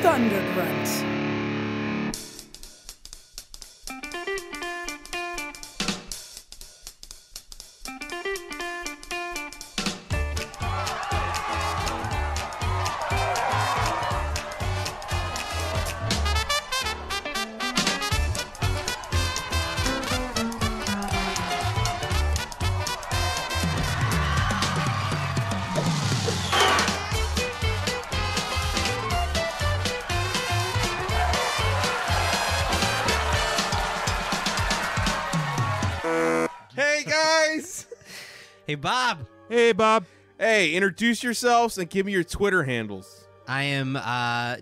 Thundergrunt. Hey, Bob. Hey, Bob. Hey, introduce yourselves and give me your Twitter handles. I am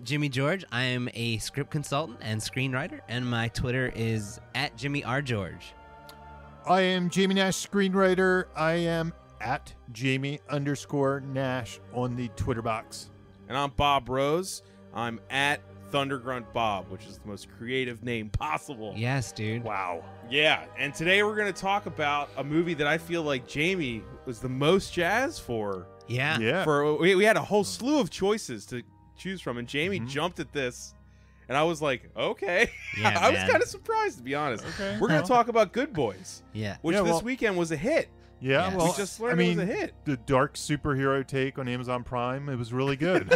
Jimmy George. I am a script consultant and screenwriter, and my Twitter is @JimmyRGeorge. I am Jamie Nash, screenwriter. I am @Jamie_Nash on the Twitter box. And I'm Bob Rose. I'm @ThundergruntBob, which is the most creative name possible. Yes, dude. Wow. Yeah, and today we're going to talk about a movie that I feel like Jamie was the most jazzed for. Yeah. Yeah. We had a whole slew of choices to choose from, and Jamie jumped at this, and I was like, okay. Yeah, I was man. kind of surprised, to be honest. Okay. We're going to talk about Good Boys, Yeah. which Yeah, this well- weekend was a hit. Yeah, Yes. well, We just learned it was a hit. the dark superhero take on Amazon Prime, it was really good.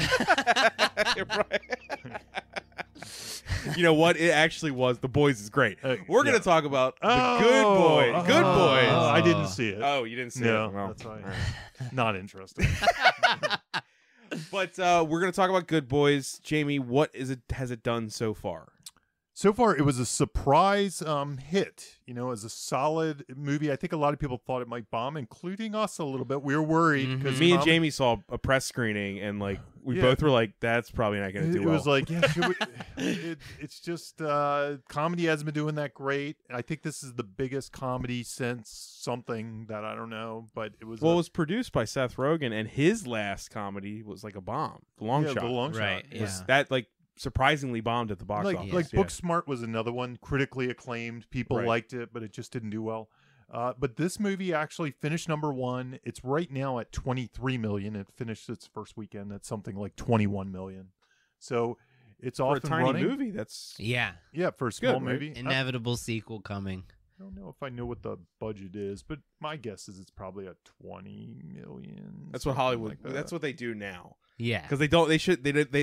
You know what? It actually was. The Boys is great. We're going yeah. to talk about the Good Boys. Good Boys. I didn't see it. Oh, you didn't see No, it? Well, that's right. all right. Not interested. But we're going to talk about Good Boys. Jamie, what has it done so far? So far, it was a surprise hit. You know, as a solid movie. I think a lot of people thought it might bomb, including us a little bit. We were worried because Me and Jamie saw a press screening, and like we Yeah. both were like, "That's probably not going to do It well." was like, yeah, it's just comedy hasn't been doing that great. I think this is the biggest comedy since something that I don't know, but it was. Well, it was produced by Seth Rogen, and his last comedy was like a bomb. The Long Shot. The Long Right, Shot. yeah. That like surprisingly bombed at the box Like, office. like Yeah. Booksmart was another one, critically acclaimed. People Right. liked it, but it just didn't do well. But this movie actually finished #1. It's right now at 23 million. It finished its first weekend at something like 21 million. So it's For off a and tiny running. movie. That's Yeah. Yeah, for a small good, right? movie. Inevitable sequel coming. I don't know if I know what the budget is, but my guess is it's probably at 20 million. that's what something Hollywood. like that. That's what they do now. Yeah. Because they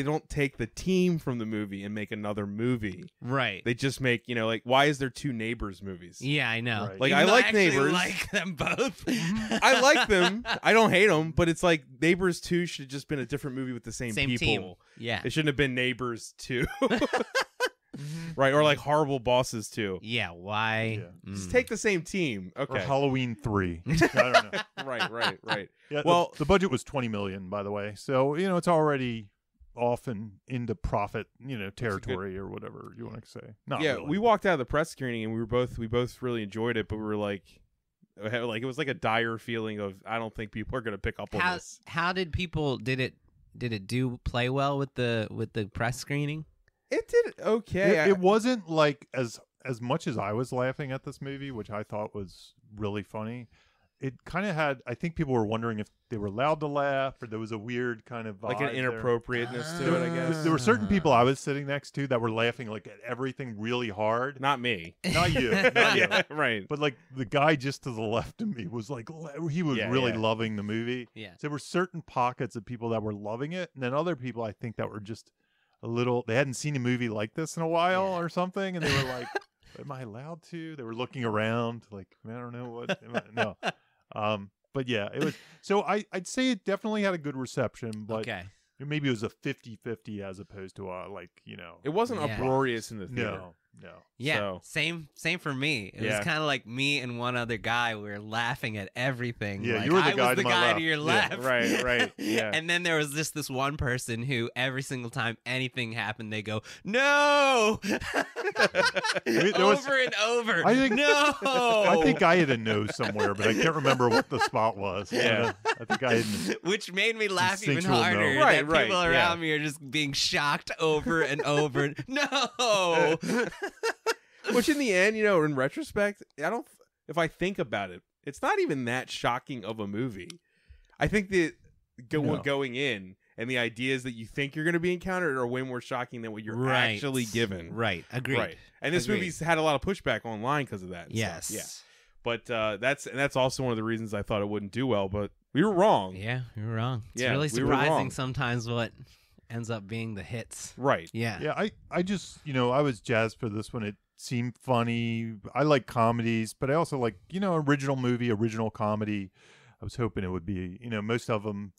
don't take the team from the movie and make another movie. Right. They just make, like, why is there 2 Neighbors movies? Yeah, I know. Right. Like, Even I though like actually Neighbors. like them both. I like them. I don't hate them, but it's like Neighbors 2 should have just been a different movie with the same people. team. Yeah. It shouldn't have been Neighbors 2. Right, or like Horrible Bosses 2. Yeah. Why? Yeah. Just take the same team. Or Okay. Halloween 3. I don't know. Right. Yeah, Well- the budget was 20 million, by the way. So, it's already off and into profit, territory or whatever you want to say. Not Yeah, really. we walked out of the press screening and we both really enjoyed it, but we were like it was like a dire feeling of I don't think people are going to pick up on this. How did people did it play well with the press screening? It did okay. It wasn't like as much as I was laughing at this movie, which I thought was really funny. It kind of had. I think people were wondering if they were allowed to laugh, or there was a weird kind of vibe like an there. inappropriateness to it, I guess. There were certain people I was sitting next to that were laughing like at everything really hard. Not me. Not you, not you. Yeah, right. But like the guy just to the left of me was like he was Yeah, really yeah. loving the movie. Yeah. So there were certain pockets of people that were loving it, and then other people I think that were just a little. They hadn't seen a movie like this in a while or something, and they were like, "Am I allowed to?" They were looking around like, "Man, I don't know what." No. But yeah, it was. So I'd say it definitely had a good reception, but Okay. maybe it was a 50-50 as opposed to It wasn't Yeah. uproarious in the theater. No. Yeah, So- same for me. It Yeah. was kind of like me and one other guy. We were laughing at everything. Yeah, like, you were the I guy was the to my guy left. to your Yeah, left. right, yeah. And then there was just this one person who every single time anything happened, they go, "No!" There was- over and over. I think- no. I think I had a no somewhere, but I can't remember what the spot was. Yeah. I think I had. Which made me laugh even Instinctual no. harder. Right, that people right, around yeah. me are just being shocked over and over. No. Which in the end, in retrospect, if I think about it, it's not even that shocking of a movie. I think that No. going in, and the ideas that you think you're going to be encountered are way more shocking than what you're actually given. Right. Agreed. Right. And this movie's had a lot of pushback online because of that. And Yes. stuff. Yeah. But that's also one of the reasons I thought it wouldn't do well. But we were wrong. Yeah, you were wrong. It's Yeah, really we were surprising wrong. sometimes what ends up being the hits. Right. Yeah. Yeah, I just, I was jazzed for this one. It seemed funny. I like comedies, but I also like, original movie, original comedy. I was hoping it would be, most of them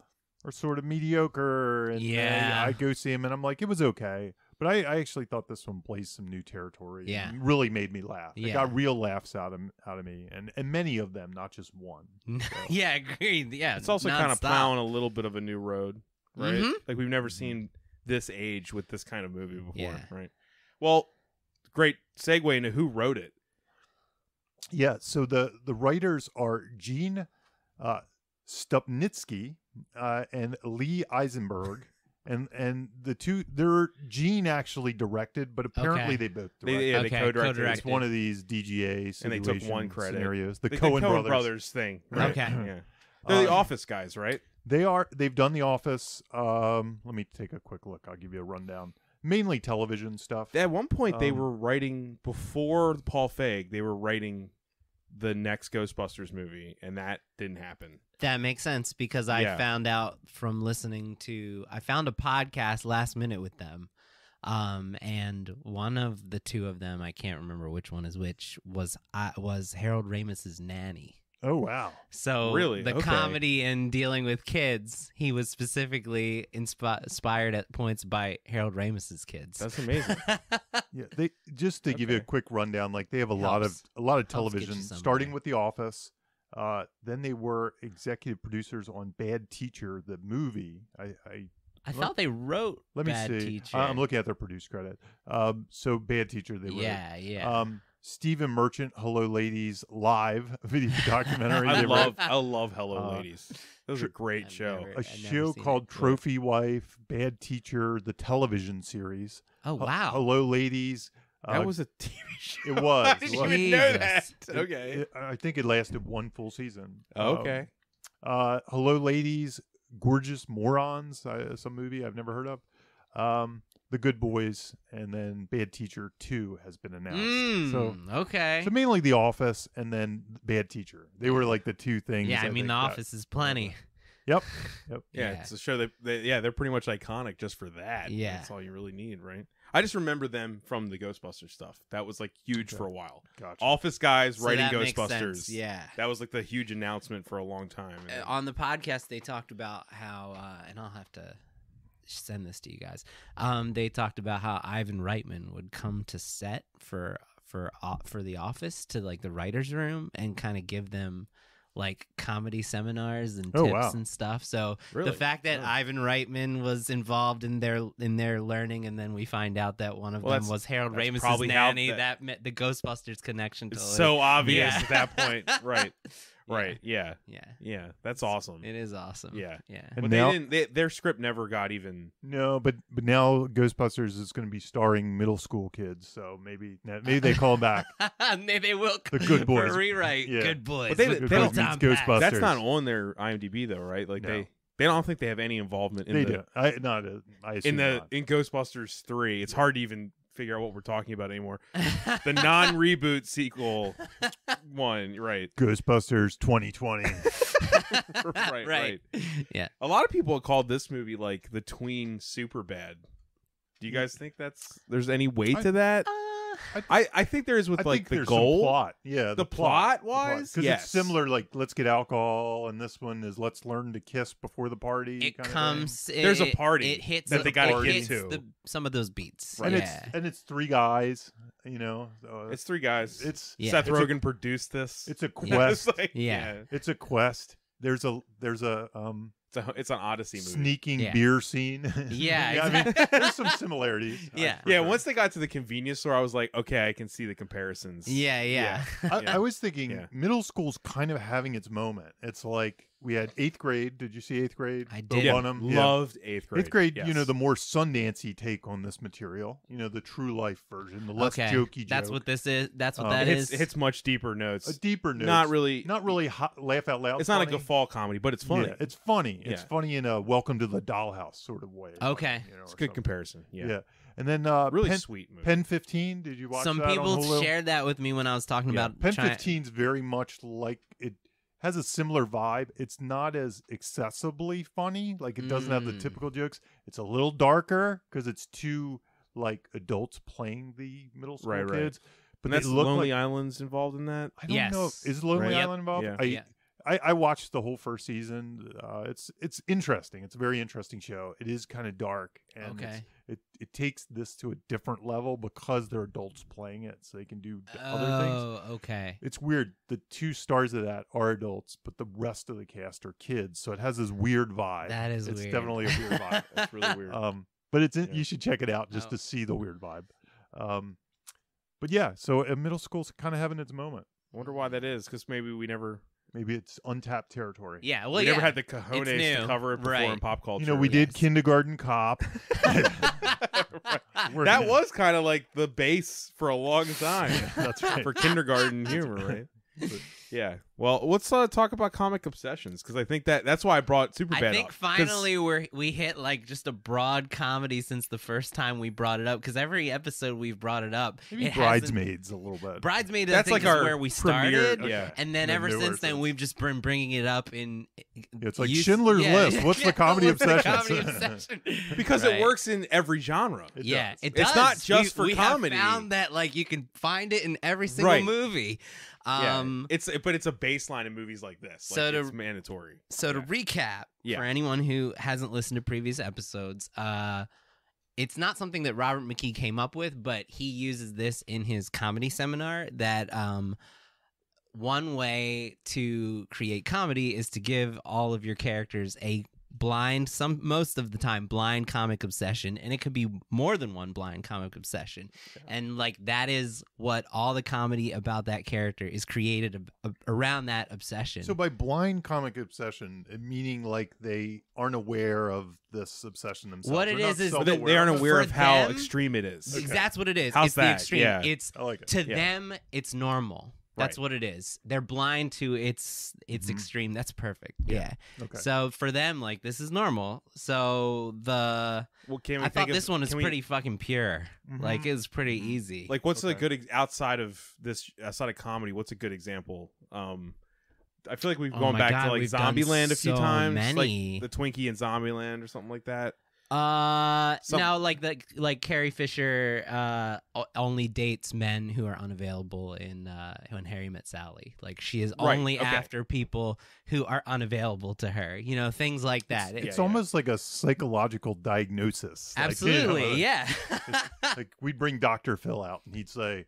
are sort of mediocre. And Yeah. I go see them and I'm like, it was okay. But I actually thought this one blazed some new territory. Yeah. And really made me laugh. It Yeah. got real laughs out of me. And many of them, not just one. So. Yeah, agreed. Yeah. It's also kind of nonstop. plowing a little bit of a new road, right? Mhm. Like we've never seen this age with this kind of movie before, Yeah. right? Well, great segue into who wrote it. Yeah, so the writers are Gene Stupnitsky and Lee Eisenberg. And the two, Gene actually directed, but apparently Okay. they both They directed. co-directed. co-directed. It's one of these DGA And they took one situation credit. scenarios. The The Coen Coen brothers. thing. Right. Okay. Yeah. They're the Office guys, right? They've done The Office. Let me take a quick look. I'll give you a rundown. Mainly television stuff. At one point, they Um, were writing, before Paul Feig, they were writing the next Ghostbusters movie, and that didn't happen. That makes sense because I Yeah. found out from listening I found a podcast last minute with them. And one of the two of them, I can't remember which one is which, was Harold Ramis's nanny. Oh, wow. So Really? the Okay. comedy in dealing with kids, he was specifically inspired at points by Harold Ramis's kids. That's amazing. Yeah, they just to give you a Okay. quick rundown, like they have a Helps. lot of Helps get television, you somewhere. starting with The Office. Then they were executive producers on Bad Teacher, the movie. I thought they wrote Let me Bad see. Teacher. I'm looking at their produce credit. So Bad Teacher, they wrote. Yeah. Stephen Merchant, Hello Ladies live video documentary. I They wrote love Hello Ladies. That was a great I've show. never- a I've show seen called it. Trophy Wife, Bad Teacher, the television series. Oh, wow. Hello Ladies. That was a TV show. It was. I It didn't was. even know Jesus. that. It- Okay. I think it lasted one full season. Okay. Hello Ladies, Gorgeous Morons, some movie I've never heard of. The Good Boys, and then Bad Teacher 2 has been announced. Okay. So mainly The Office and then Bad Teacher. They were like the two things. Yeah, I mean, think The that- Office is plenty. Yep. Yeah, Yeah. it's a show that they're pretty much iconic just for that. Yeah. That's all you really need, right? I just remember them from the Ghostbusters stuff. That was like huge Okay. for a while. Gotcha. Office guys So writing that makes Ghostbusters. sense, yeah. That was like the huge announcement for a long time. And then- On the podcast, they talked about how, and I'll have to send this to you guys. They talked about how Ivan Reitman would come to set for The Office to like the writers' room and kind of give them like comedy seminars and Oh, tips wow. and stuff. So Really? the fact that Oh. Ivan Reitman was involved in their learning, and then we find out that one of Well, them that's- was Harold that's Ramis's probably how nanny, that- that met the Ghostbusters connection. it's Totally. so obvious Yeah. at that point. Right. Yeah. Right. Yeah. Yeah, Yeah. That's awesome. it is awesome. Yeah. Yeah. And But now- their script never got even. No, but now Ghostbusters is going to be starring middle school kids, so maybe they call them back. Maybe they will. The Good Boys. For a rewrite. Yeah. Good Boys. But they- with they Good don't Boys meets full-time back. Ghostbusters. That's not on their IMDb though, right? Like No. they don't think they have any involvement in They the do. I assume not. in Ghostbusters 3. It's hard to even figure out what we're talking about anymore. The non-reboot sequel one, right? Ghostbusters 2020. right. Yeah. A lot of people called this movie like the tween Superbad. Do you guys think there's any weight to that? I think there is with I like think the there's goal. some plot. Yeah, The plot wise? because Yes. it's similar. Like, let's get alcohol, and this one is let's learn to kiss before the party. It kind of comes. There's a party It hits that they gotta it get hits to. some of those beats. thing. Yeah. And it's three guys. You know, so It's three guys. it's Yeah. Seth it's a- Rogen produced this. it's a It's quest. like, Yeah. It's a quest. There's a It's an Odyssey movie. sneaking Yeah. beer scene. Yeah, I mean, there's some similarities. Yeah. for Yeah, sure. once they got to the convenience store, I was like, okay, I can see the comparisons. Yeah. I, Yeah. I was thinking Yeah. middle school's kind of having its moment. It's like we had 8th grade. Did you see 8th grade? I Bo did. Yeah, Burnham? loved 8th grade. 8th grade, yes. the more Sundancey take on this material, the true life version, the less jokey That's joke. what this is. That's what It that is. hits much deeper notes. A deeper note. Not really laugh out loud. It's not funny. a guffaw comedy, but it's funny. Yeah, it's funny. Yeah. It's funny in a Welcome to the Dollhouse sort of way. Okay. It's a or good something. comparison. Yeah. Yeah. And then Really sweet movie. Pen 15, did you watch Some that on people Hulu? shared that with me when I was talking about Pen 15's very much like it has a similar vibe. It's not as excessively funny, like it doesn't have the typical jokes. It's a little darker because it's two like adults playing the middle school Right. kids. But And that's they look Lonely like, Island's involved in that. I don't know. Is Lonely Right. Island involved? Yeah. I watched the whole first season. It's interesting. It's a very interesting show. It is kind of dark, and it takes this to a different level because they're adults playing it, so they can do other things. Oh, okay. It's weird. The 2 stars of that are adults, but the rest of the cast are kids, so it has this weird vibe. That is it's weird. definitely a weird vibe. That's really weird. But you should check it out just to see the weird vibe. But yeah, so middle school's kind of having its moment. I wonder why that is, because Maybe it's untapped territory. Yeah, well, we yeah. never had the cojones It's new. to cover it before Right. in pop culture. We did Kindergarten Cop. That was kind of like the base for a long time. That's right. For kindergarten humor, right? Yeah. Well, let's talk about comic obsessions, because I think that's why I brought Superbad I think up, 'cause- finally we hit like just a broad comedy since the first time we brought it up, because every episode we've brought it up. Maybe it Bridesmaids a little bit. Bridesmaids, That's I think, like is our where we premiere- started. yeah. And then The ever newer since then, sense. we've just been bringing it up in. It's like Schindler's List. What's the comedy what's the obsession? comedy obsession? because Right. it works in every genre. It Yeah, does. it It's does. not just for we comedy. have found that like you can find it in every single Right. movie. Yeah. But it's a baseline in movies like this. So Like, to- it's mandatory. So to recap, Yeah. for anyone who hasn't listened to previous episodes, it's not something that Robert McKee came up with, but he uses this in his comedy seminar that one way to create comedy is to give all of your characters a most of the time blind comic obsession, and it could be more than one blind comic obsession. And like that is what all the comedy about that character is created around that obsession. So by blind comic obsession, meaning like they aren't aware of this obsession themselves. What it They're not is But self-aware they aren't of it. aware For of how them- extreme it is. Okay. That's what it is. How's it's that? the extreme. Yeah. It's I like it. to Yeah. them, it's normal. That's Right. what it is. They're blind to its extreme. That's perfect. Yeah. Okay. So for them, like this is normal. So Well, can we I think thought of, this one is can we- pretty fucking pure. Like it's pretty easy. Like, what's a Okay. good outside of comedy? What's a good example? I feel like we've Oh gone my back God, to like we've done Zombieland a few so times, many. like the Twinkie in Zombieland or something like that. No, like Carrie Fisher only dates men who are unavailable in When Harry Met Sally. Like she is Right, only okay. after people who are unavailable to her. You know, things like that. It's Yeah. almost like a psychological diagnosis. Like, Absolutely, yeah. like we'd bring Dr. Phil out and he'd say,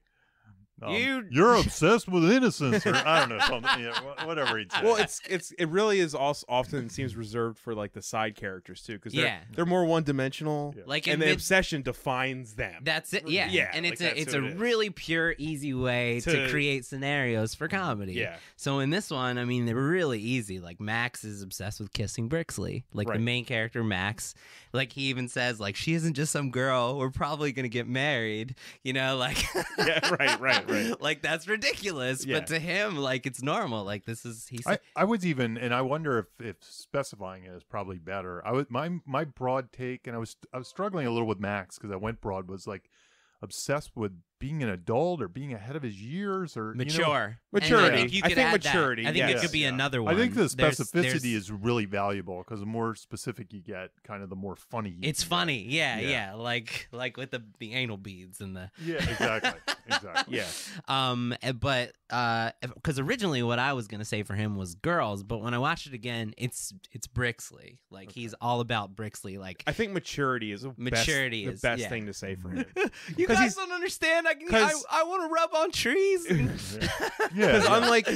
You- you're obsessed with innocence, or I don't know, something, whatever he'd say. Well, it really is also often seems reserved for like the side characters too, because they're more one dimensional. Yeah. Like and in the mid- obsession defines them. That's it. Yeah, Yeah, and like, it's that's a what it is. really pure, easy way to To- create scenarios for comedy. Yeah. So in this one, I mean, they were really easy. Like Max is obsessed with kissing Brixley. Like Right. the main character, Max. Like he even says, like she isn't just some girl. We're probably gonna get married. You know, like Yeah, right. like that's ridiculous. Yeah. But to him, like it's normal. Like this is he's. I was even, and I wonder if specifying it is probably better. I was my broad take, and I was struggling a little with Max because I went broad, was like obsessed with being an adult or being ahead of his years or mature. Maturity. And I think you I could think add that. maturity, I think it yes. could be Yeah. another one. I think the There's- specificity is really valuable because the more specific you get, kind of the more funny you It's can funny, yeah, Yeah. like with the anal beads and the get. Yeah, exactly. Yeah. but because originally what I was gonna say for him was girls, but when I watched it again, it's Brixley. Like he's all about Brixley. Like I think maturity is the Maturity best, is- the best yeah. thing to say for him. you 'Cause guys he's- don't understand. I Cause- want to rub on trees. Yeah, Because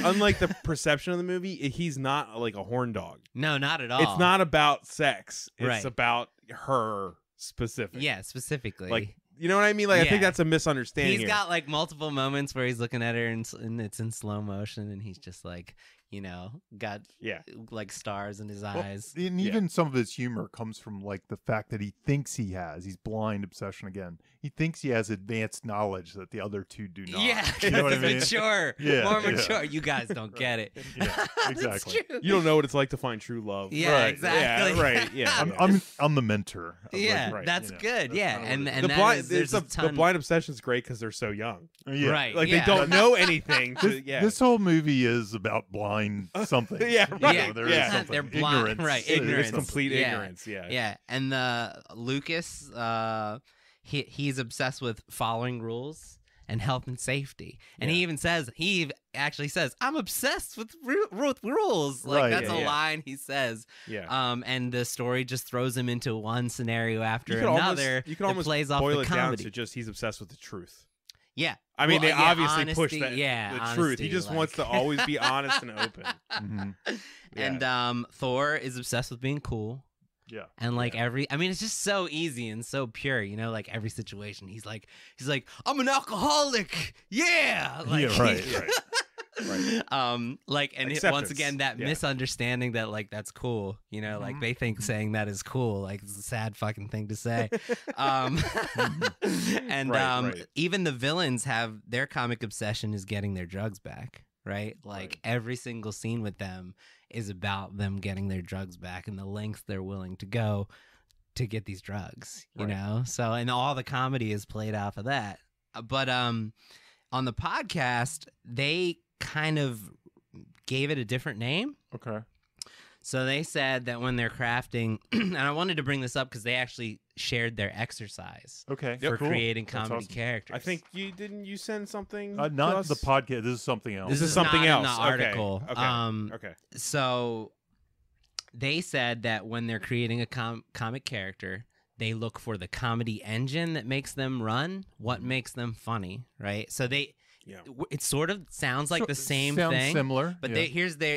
unlike the perception of the movie, he's not like a horn dog. No, not at all. It's not about sex. It's Right. about her specific. Yeah, specifically. Like, you know what I mean? Like, I Yeah. think that's a misunderstanding. He's here. got like multiple moments where he's looking at her and it's in slow motion, and he's just like, got like stars in his eyes. And even some of his humor comes from like the fact that he thinks he's blind obsession again. He thinks he has advanced knowledge that the other two do not. Yeah, you know what I mean? Mature, more mature. You guys don't get it. Yeah, exactly. You don't know what it's like to find true love. Yeah, right. exactly. Yeah, right. Yeah, I'm the mentor. Yeah, Right, that's good. Yeah, and the blind obsession is great because they're so young. Yeah. Right. Like they don't know anything. This whole movie is about blind something. Yeah, right. Yeah, There is something. They're blind. Ignorance. Right, It is ignorance. It's complete Yeah. ignorance. Yeah. Yeah, and Lucas, he's obsessed with following rules and health and safety, and he actually says, "I'm obsessed with rules." Like Right, that's yeah. a line he says. Yeah. And the story just throws him into one scenario after You could another. you can that almost plays off boil the it down comedy. to just he's obsessed with the truth. Yeah. I mean, Well, they yeah, obviously push honesty, that the truth. honesty, He just like- wants to always be honest and open. Mhm. And Thor is obsessed with being cool. Yeah. And like it's just so easy and so pure, like every situation. He's like, I'm an alcoholic. Yeah. Like, Yeah, right. Like, and once Acceptance. again, that misunderstanding that like that's cool, like they think saying that is cool, like it's a sad fucking thing to say. And Right. even the villains have their comic obsession is getting their drugs back, right? Like every single scene with them is about them getting their drugs back and the lengths they're willing to go to get these drugs, you know? So, and all the comedy is played off of that. But on the podcast, they kind of gave it a different name. Okay. So they said that when they're crafting, and I wanted to bring this up because they actually shared their exercise Okay. for Cool. creating That's comedy awesome. characters. I think you send something. Not to us? the podcast. This is something else. This is not something in else. the article. Okay. Okay. So they said that when they're creating a comic character, they look for the comedy engine that makes them run, what makes them funny, right? So it sort of sounds like the same Sounds thing. similar. But yeah.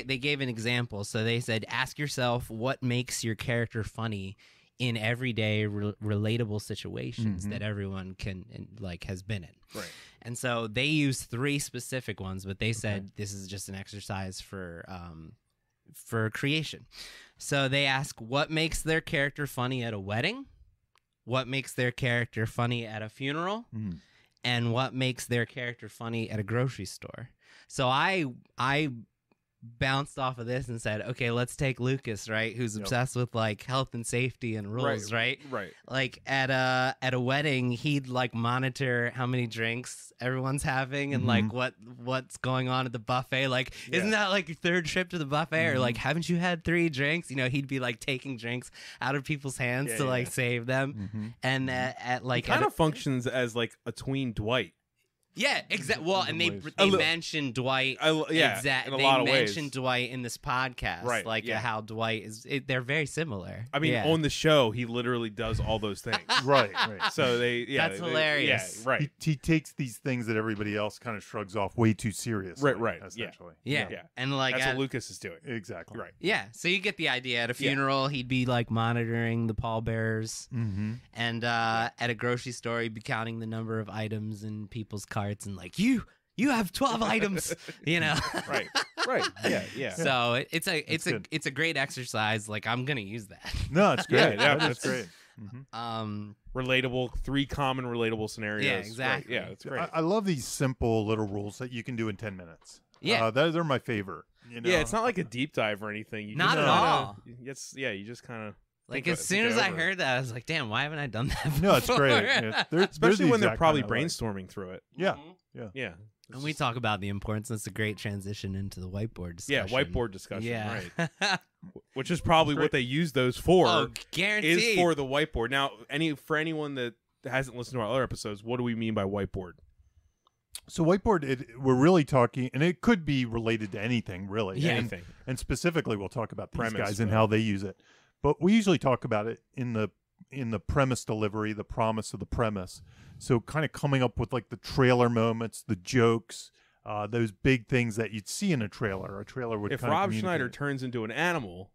they gave an example. So they said, ask yourself what makes your character funny in everyday relatable situations that everyone can has been in. Right. And so they used 3 specific ones, but they said this is just an exercise for creation. So they ask what makes their character funny at a wedding, what makes their character funny at a funeral, and what makes their character funny at a grocery store. So I bounced off of this and said, okay, let's take Lucas, right, who's obsessed with like health and safety and rules, right? Like at a wedding, he'd like monitor how many drinks everyone's having and like what's going on at the buffet. Like, isn't that like your 3rd trip to the buffet? Or like, haven't you had 3 drinks? He'd be like taking drinks out of people's hands to like save them. And at like kind of functions as like a tween Dwight. Yeah, exactly. Well, and they mentioned Dwight. In a lot of ways. They mentioned Dwight in this podcast, right? Like how Dwight is. They're very similar. I mean, on the show, he literally does all those things. Right. So that's hilarious. Yeah, right. He takes these things that everybody else kind of shrugs off way too seriously. Right. Essentially. Yeah. And like that's what Lucas is doing. Exactly. Right. Yeah. So you get the idea. At a funeral, he'd be like monitoring the pallbearers, and at a grocery store, he'd be counting the number of items in people's carts and like you have 12 items, Right. Yeah. So it's a great exercise. Like I'm gonna use that. No, it's great. That's great. Relatable, 3 common relatable scenarios. Yeah, exactly. Right. Yeah, that's great. I love these simple little rules that you can do in 10 minutes. Yeah. Those are my favorite. Yeah, it's not like a deep dive or anything. You Not just at all. You just kind of like as soon as I heard that, I was like, "Damn, why haven't I done that before?" No, it's great. Yeah. Especially when they're probably kind of brainstorming through it. Yeah. And we talk about the importance. That's a great transition into the white-board discussion. Yeah, whiteboard discussion. Yeah. Right. Which is probably what they use those for. Oh, guaranteed. Is for the whiteboard. Now, for anyone that hasn't listened to our other episodes, what do we mean by whiteboard? So whiteboard, we're really talking, and it could be related to anything, really. Yeah. Anything. And specifically, we'll talk about these Premise, guys and how they use it. But we usually talk about it in the premise delivery, the promise of the premise. So kind of coming up with like the trailer moments, the jokes, those big things that you'd see in a trailer. A trailer would. If kind of Rob Schneider turns into an animal,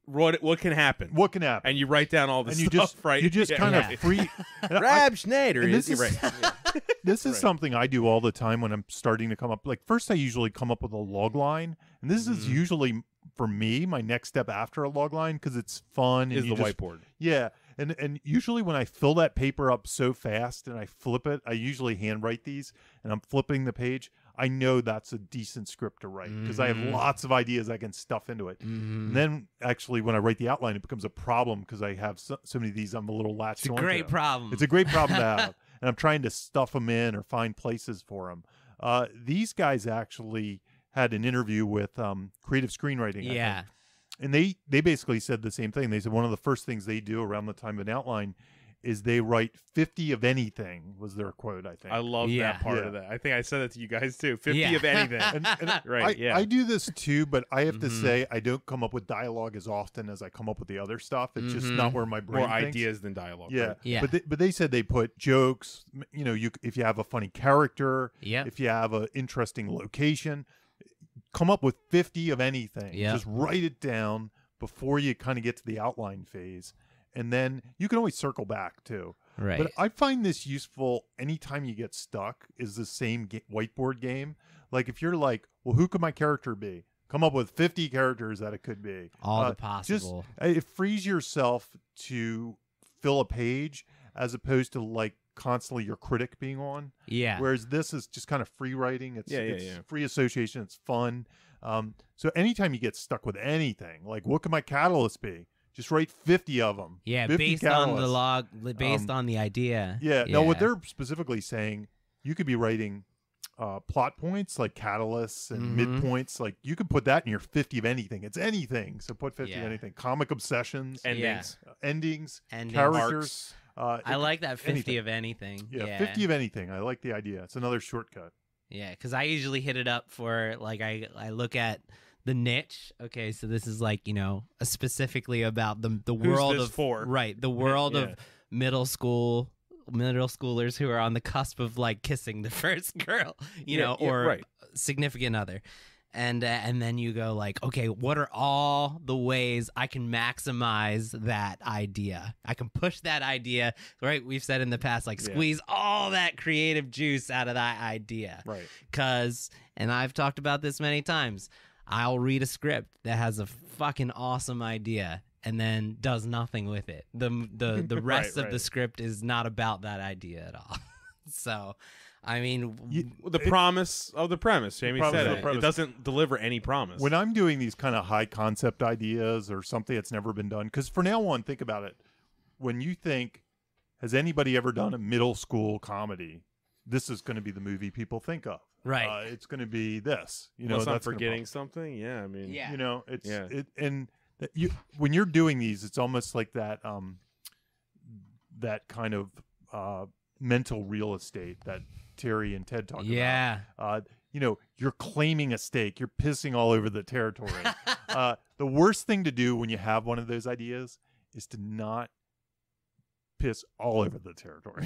what can happen? What can happen? And you write down all this and stuff, right? You just kind of free. Rob Schneider and is this is right. This is Right. something I do all the time when I'm starting to come up. Like first, I usually come up with a log line, and this is usually for me my next step after a log line because it's fun. Is and the you just, whiteboard. Yeah, and usually when I fill that paper up so fast and I flip it, I usually handwrite these, and I'm flipping the page. I know that's a decent script to write because I have lots of ideas I can stuff into it. And then actually, when I write the outline, it becomes a problem because I have so many of these. I'm a little latched It's a onto. great problem. It's a great problem to have, and I'm trying to stuff them in or find places for them. These guys actually had an interview with Creative Screenwriting. I Yeah. think. And they basically said the same thing. They said one of the first things they do around the time of an outline is they write 50 of anything, was their quote, I think. I love Yeah. that part Yeah. of that. I think I said that to you guys too. 50 Yeah. of anything. And Right, yeah. I do this too, but I have to say I don't come up with dialogue as often as I come up with the other stuff. It's just not where my brain More thinks. ideas than dialogue. Yeah. right? Yeah. But they said they put jokes, if you have a funny character, Yep. if you have an interesting location, come up with 50 of anything. Yep. Just write it down before you kind of get to the outline phase. And then you can always circle back too. Right. But I find this useful anytime you get stuck is the same whiteboard game. Like if you're like, well, who could my character be? Come up with 50 characters that it could be. All the possible. It frees yourself to fill a page as opposed to like constantly your critic being on. Yeah. Whereas this is just kind of free writing. It's, Yeah, it's free association. It's fun. So anytime you get stuck with anything, like what could my catalyst be? Just write 50 of them. Yeah, 50 based on the catalysts. log, based on the idea. Yeah. Now, what they're specifically saying, you could be writing plot points like catalysts and midpoints. Like you could put that in your 50 of anything. It's anything. So put 50 of Yeah. anything. Comic obsessions, Endings. endings, Endings. characters. I like that 50 anything. of anything. Yeah, 50 of anything. I like the idea. It's another shortcut. Yeah, because I usually hit it up for like I look at the niche. Okay, so this is like specifically about the world this of for? right the world Yeah. of middle schoolers who are on the cusp of like kissing the first girl, or right. significant other. And then you go like, okay, what are all the ways I can maximize that idea? I can push that idea, right? We've said in the past, like squeeze all that creative juice out of that idea. Right. And I've talked about this many times, I'll read a script that has a fucking awesome idea and then does nothing with it. The rest of the script is not about that idea at all. So, I mean, The promise of the premise. Jamie promise said of the it. premise. It doesn't deliver any promise. When I'm doing these kind of high concept ideas or something that's never been done, because for now on, think about it. When you think, has anybody ever done a middle school comedy? This is going to be the movie people think of. Right. It's going to be this. Unless I'm that's gonna forgetting something. Yeah, I mean. Yeah. It's Yeah. when you're doing these, it's almost like that that kind of mental real estate that Terry and Ted talk yeah. about. You're claiming a stake. You're pissing all over the territory. The worst thing to do when you have one of those ideas is to not piss all over the territory.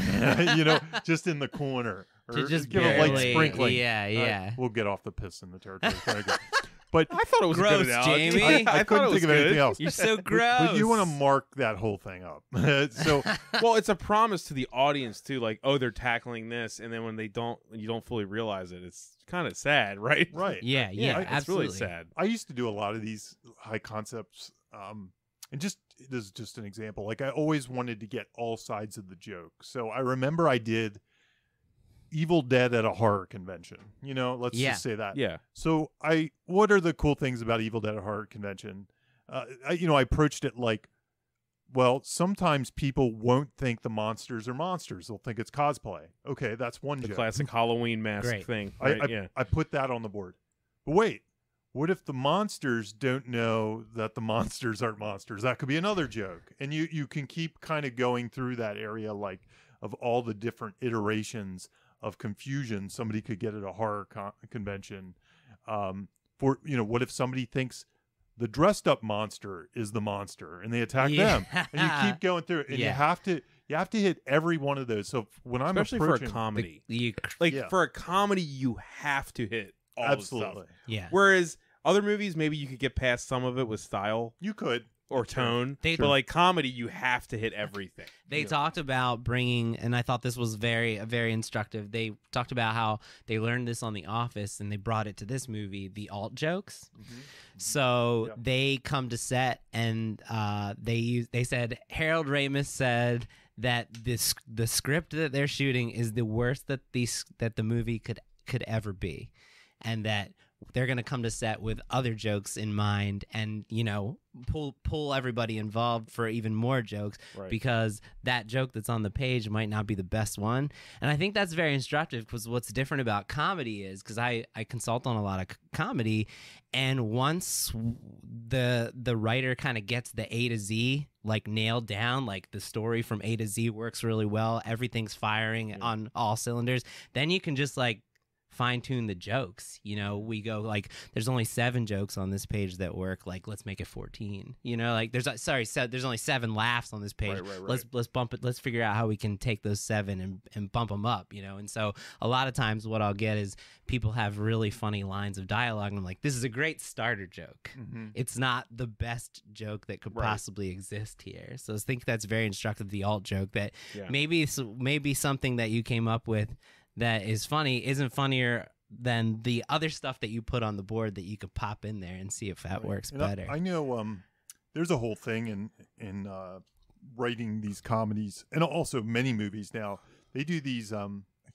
Just in the corner. Or To just give a light barely- sprinkling. yeah. We'll get off the piss in the territory. It's kinda good. But I thought it was a Gross, good analogy. Jamie. I thought couldn't it was think of anything good. else. You're so gross. But you want to mark that whole thing up. So Well, it's a promise to the audience too, like, oh, they're tackling this, and then when you don't fully realize it, it's kind of sad, right? right. Yeah, it's absolutely. really sad. I used to do a lot of these high concepts, and this is just an example. Like I always wanted to get all sides of the joke. So I remember I did Evil Dead at a horror convention. Let's Yeah. just say that. Yeah. So what are the cool things about Evil Dead at a horror convention? I approached it like, well, sometimes people won't think the monsters are monsters. They'll think it's cosplay. Okay, that's one The joke. classic Halloween mask Great. thing. Right? I put that on the board. But wait, what if the monsters don't know that the monsters aren't monsters? That could be another joke. And you can keep kind of going through that area like of all the different iterations of confusion somebody could get at a horror convention. What if somebody thinks the dressed up monster is the monster and they attack them? And you keep going through it. And Yeah. you have to hit every one of those. So when I'm Especially for approaching, a comedy. You- Like Yeah. for a comedy, you have to hit all the absolutely. stuff. yeah. Whereas other movies, maybe you could get past some of it with style. You could. or tone. They- But like comedy, you have to hit everything. They talked about bringing, and I thought this was very instructive. They talked about how they learned this on The Office, and they brought it to this movie, the alt jokes. So they come to set, and they said Harold Ramis said that the script that they're shooting is the worst that the movie could ever be, and that they're going to come to set with other jokes in mind, and pull everybody involved for even more jokes, because that joke that's on the page might not be the best one. And I think that's very instructive, because what's different about comedy is, because I consult on a lot of comedy, and once the writer kind of gets the A to Z like nailed down, like the story from A to Z works really well, everything's firing on all cylinders, then you can just like fine-tune the jokes. We go like, there's only 7 jokes on this page that work, like let's make it 14. Like there's only 7 laughs on this page. Let's bump it, let's figure out how we can take those 7 and bump them up. And so a lot of times what I'll get is people have really funny lines of dialogue, and I'm like, this is a great starter joke. It's not the best joke that could possibly exist here. So I think that's very instructive, the alt joke, that maybe something that you came up with that is funny isn't funnier than the other stuff that you put on the board that you could pop in there and see if that works better. I know there's a whole thing in writing these comedies, and also many movies now. They do these, I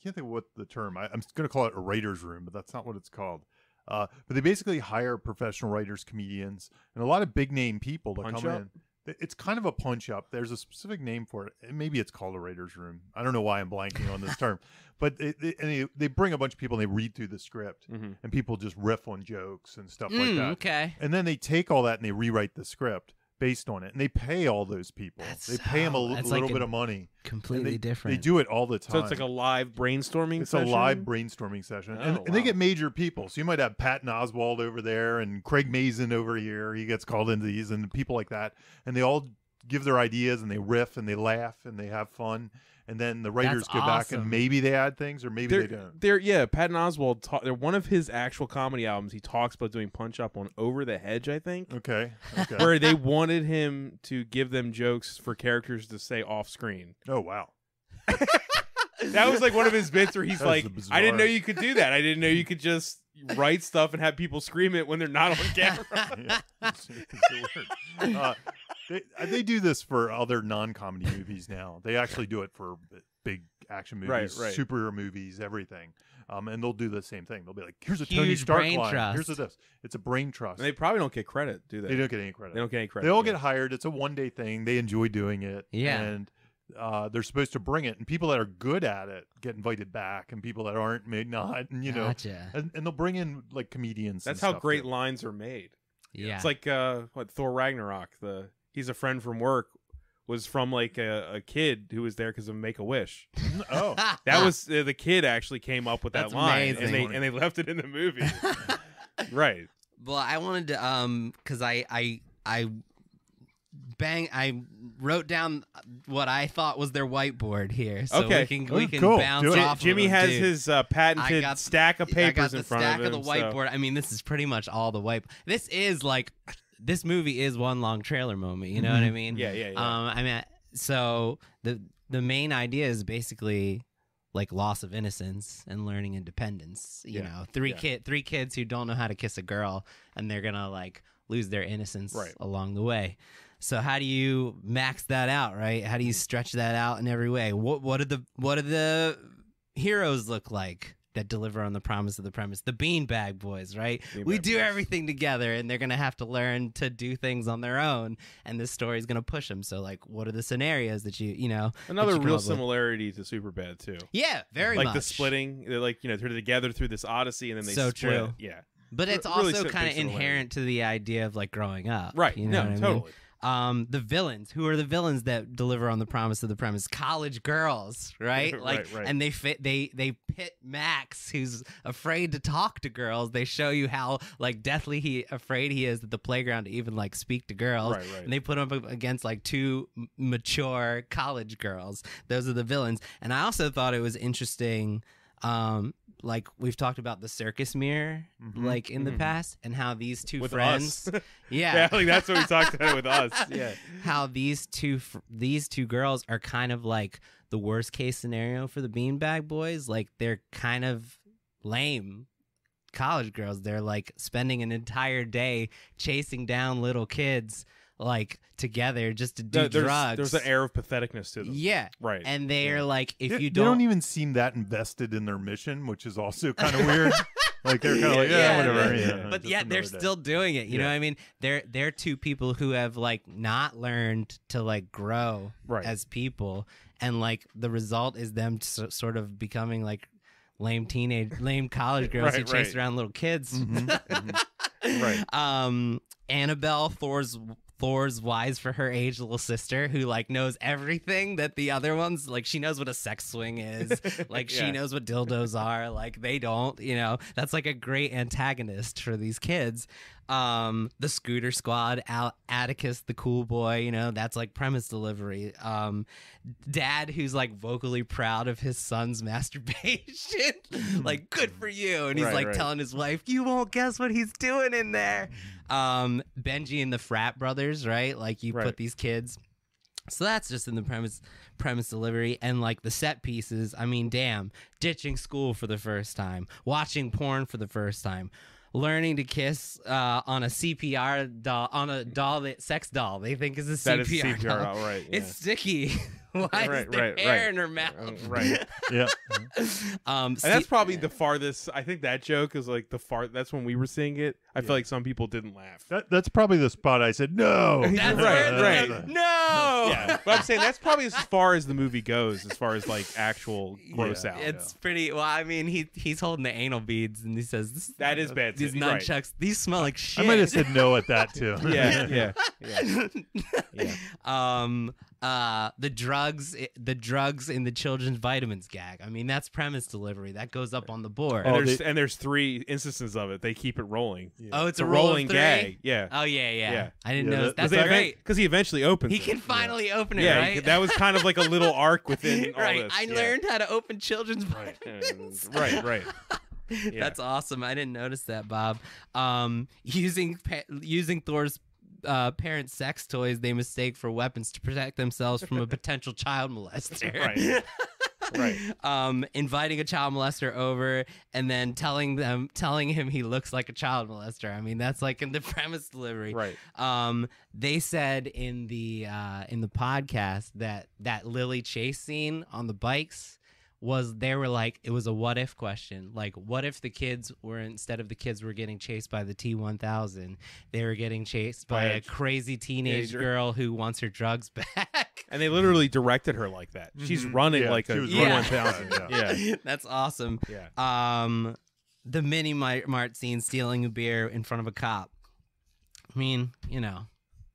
can't think of what the term, I'm going to call it a writer's room, but that's not what it's called. But they basically hire professional writers, comedians, and a lot of big name people to come in. It's kind of a punch up. There's a specific name for it. Maybe it's called a writer's room. I don't know why I'm blanking on this term. But they bring a bunch of people and they read through the script, and people just riff on jokes and stuff like that. Okay. And then they take all that and they rewrite the script based on it, and they pay all those people. They pay them a little bit of money. Completely different. They do it all the time. So it's like a live brainstorming session? It's a live brainstorming session. And they get major people. So you might have Patton Oswalt over there and Craig Mazin over here. He gets called into these, and people like that. And they all give their ideas, and they riff, and they laugh, and they have fun. And then the writers go back, and maybe they add things, or maybe they don't. Patton Oswalt, one of his actual comedy albums, he talks about doing punch up on Over the Hedge, I think. Okay. Where they wanted him to give them jokes for characters to say off screen. Oh, wow. That was like one of his bits where he's like, bizarre. I didn't know you could do that. I didn't know you could just write stuff and have people scream it when they're not on camera. They do this for other non-comedy movies now. They actually do it for big action movies, superhero movies, everything. And they'll do the same thing. They'll be like, here's a Tony Stark line. Trust. Here's this. It's a brain trust. And they probably don't get credit, do they? They don't get any credit. They don't get any credit. They all get hired. It's a one-day thing. They enjoy doing it. Yeah. And they're supposed to bring it. And people that are good at it get invited back. And people that aren't may not. And, Gotcha. and they'll bring in like comedians. That's and how stuff great too. lines are made. Yeah. It's like Thor Ragnarok. He's a friend from work was from like a kid who was there because of Make-A-Wish. Oh, that was the kid actually came up with that That's line, amazing. and they left it in the movie. Right. Well, I wanted to because I wrote down what I thought was their whiteboard here, so Okay. we can Cool. bounce Do it. off. Jimmy of them, has too. his patented stack of papers I got in front the stack of him. of the whiteboard. I mean, this is pretty much all the white. This movie is one long trailer moment. You know what I mean? Yeah. I mean, so the main idea is basically like loss of innocence and learning independence. You know, three kids who don't know how to kiss a girl, and they're gonna like lose their innocence along the way. So how do you max that out, right? How do you stretch that out in every way? What do the heroes look like that deliver on the promise of the premise? The Beanbag Boys, right? We do everything together, and they're going to have to learn to do things on their own, and this story is going to push them. So, like, what are the scenarios that you know? Another real similarity to Superbad, too. Yeah, very much. Like the splitting, they're like, they're together through this odyssey, and then they split. True. Yeah. But it's Really also kind of big similarity. inherent to the idea of, like, growing up. Right. You know what I mean? Totally. The villains. Who are the villains that deliver on the promise of the premise? College girls, right? Like, Right. and they pit Max, who's afraid to talk to girls. They show you how like deathly afraid he is at the playground to even like speak to girls. Right. And they put him up against like two mature college girls. Those are the villains. And I also thought it was interesting. Like we've talked about the circus mirror, like in the past, and how these two With friends, us. yeah, Yeah, like that's what we talked about with us. Yeah. how these two girls are kind of like the worst case scenario for the Beanbag Boys. Like they're kind of lame college girls. They're like spending an entire day chasing down little kids like together just to do drugs. There's an air of patheticness to them. Yeah. Right. And they're like, if you they don't even seem that invested in their mission, which is also kind of weird. Like they're kind of like, whatever. Yeah. But just yeah, they're another day. still doing it. You know what I mean? They're two people who have like not learned to like grow as people, and like the result is them sort of becoming like lame college girls who chase around little kids. Right. Annabelle, Thor's wise for her age little sister, who like knows everything that the other ones, like she knows what a sex swing is, like she knows what dildos are, like they don't, you know. That's like a great antagonist for these kids. The Scooter Squad, Atticus the cool boy, you know, that's like premise delivery. Dad who's like vocally proud of his son's masturbation, like good for you, and he's like telling his wife, you won't guess what he's doing in there. Benji and the frat brothers, right? Like you put these kids. So that's just in the premise delivery, and like the set pieces. I mean, damn, ditching school for the first time, watching porn for the first time, learning to kiss on a CPR doll, on a sex doll they think is a CPR, that is CPR doll. Right. Yeah. It's sticky. Why is there hair in her mouth? Right. Yeah. And that's probably the farthest. I think that joke is like that's when we were seeing it. I feel like some people didn't laugh. That's probably the spot I said no. That's right. No. Yeah, but I'm saying that's probably as far as the movie goes, as far as like actual gross out. It's pretty. Well, I mean, he's holding the anal beads, and he says that is bad. These nunchucks, these smell like shit. I might have said no at that too. Yeah. The drugs in the children's vitamins gag. I mean, that's premise delivery. That goes up on the board. And there's 3 instances of it. They keep it rolling. Yeah. Oh, it's a rolling of 3? gag. Yeah. Oh yeah. I didn't know. That's great. great. Because he eventually opens He it. can finally open it, Yeah, right? that was kind of like a little arc within all right. this. I learned how to open children's vitamins. Right. Yeah. That's awesome. I didn't notice that, Bob. Using Thor's parents' sex toys they mistake for weapons to protect themselves from a potential child molester. Right. Inviting a child molester over and then telling him he looks like a child molester. I mean, that's like in the premise delivery. Right. They said in the podcast that Lily chase scene on the bikes they were like, it was a what if question. Like, what if the kids were, instead of the kids were getting chased by the T-1000, they were getting chased by a crazy teenage girl who wants her drugs back. And they literally directed her like that. She's running like a T-1000. Yeah. That's awesome. Yeah. The mini mart scene, stealing a beer in front of a cop. I mean, you know,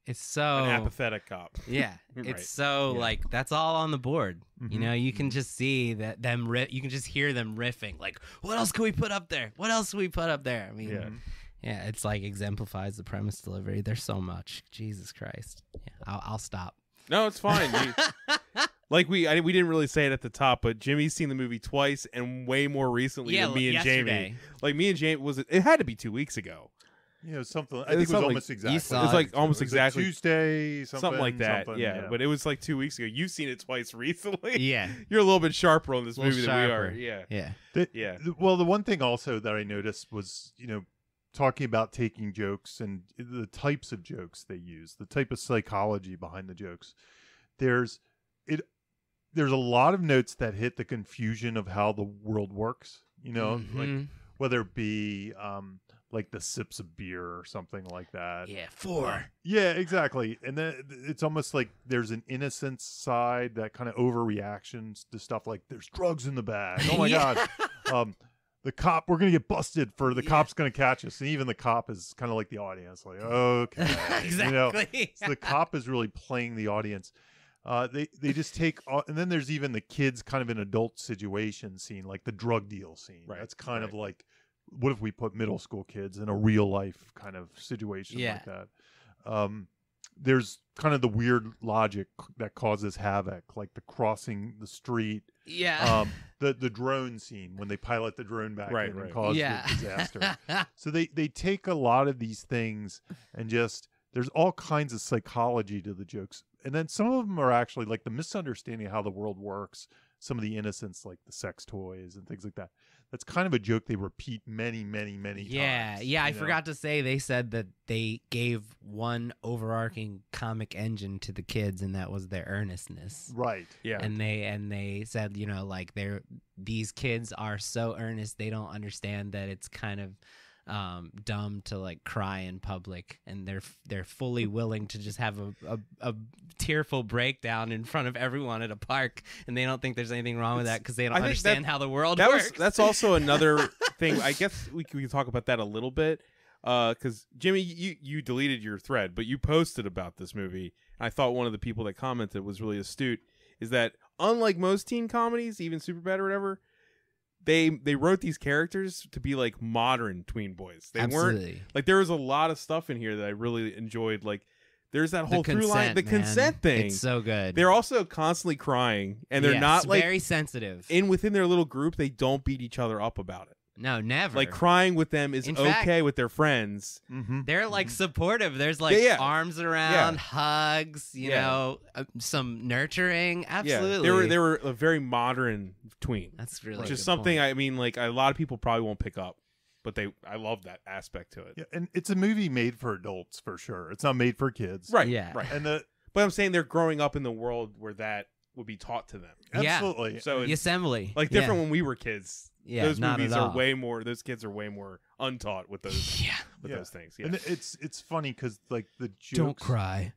it's so an apathetic cop. Yeah, it's so like that's all on the board. You know, you can just see that you can just hear them riffing. Like, what else can we put up there? What else can we put up there? I mean, yeah, it's like exemplifies the premise delivery. There's so much. Jesus Christ. Yeah, I'll stop. No, it's fine. Like we didn't really say it at the top, but Jimmy's seen the movie twice and way more recently than me and yesterday. Jamie. Like me and Jamie it had to be 2 weeks ago. You know, something. I think it was almost exactly. You saw It was like it. almost It was exactly Tuesday, something like that. Yeah, but it was like 2 weeks ago. You've seen it twice recently. Yeah, you're a little bit sharper on this a little movie than we sharper. are. Yeah, yeah. Well, the one thing also that I noticed was, you know, talking about taking jokes and the types of jokes they use, the type of psychology behind the jokes. There's a lot of notes that hit the confusion of how the world works. You know, like whether it be like the sips of beer or something like that. Yeah, 4. Yeah, exactly. And then it's almost like there's an innocence side, that kind of overreactions to stuff like there's drugs in the bag. Oh my God. The cop, we're going to get busted for the cop's going to catch us. And even the cop is kind of like the audience, like, okay. Exactly. You know? So the cop is really playing the audience. They just take, and then there's even the kids kind of an adult situation scene, like the drug deal scene. Right. That's kind of like, what if we put middle school kids in a real life kind of situation like that? There's kind of the weird logic that causes havoc, like the crossing the street Yeah. The drone scene when they pilot the drone back Right, in right. and cause Yeah. the disaster. So they take a lot of these things and just there's all kinds of psychology to the jokes. And then some of them are actually like the misunderstanding of how the world works, some of the innocence like the sex toys and things like that. That's kind of a joke they repeat many times. Yeah, I you know? forgot to say they said that they gave one overarching comic engine to the kids, and that was their earnestness. Right. Yeah. And they said, you know, like these kids are so earnest they don't understand that it's kind of dumb to like cry in public, and they're fully willing to just have a tearful breakdown in front of everyone at a park, and they don't think there's anything wrong with that because they don't understand how the world works. That's also another thing. I guess we can talk about that a little bit because Jimmy, you deleted your thread, but you posted about this movie. I thought one of the people that commented was really astute. Is that unlike most teen comedies, even Superbad or whatever, they wrote these characters to be like modern tween boys. They weren't like, there was a lot of stuff in here that I really enjoyed. Like there's that whole through line, the consent thing. It's so good. They're also constantly crying, and they're Yes, not like very sensitive. within their little group. They don't beat each other up about it. No, never. Like crying with them is In okay fact, with their friends. Mm-hmm. they're like supportive. There's like Yeah. arms around, hugs, you know, some nurturing. Absolutely. Yeah, they were a very modern tween, That's really which good is something point. I mean, like a lot of people probably won't pick up, but I love that aspect to it. Yeah, and it's a movie made for adults for sure. It's not made for kids. Right. Yeah. Right. And But I'm saying they're growing up in the world where that would be taught to them. Yeah. absolutely. So The it's assembly. like different when we were kids. Yeah, those not movies at are all. way more. Those kids are way more untaught with those. Yeah. With Yeah. those things. Yeah. And it's funny because like the jokes. Don't cry.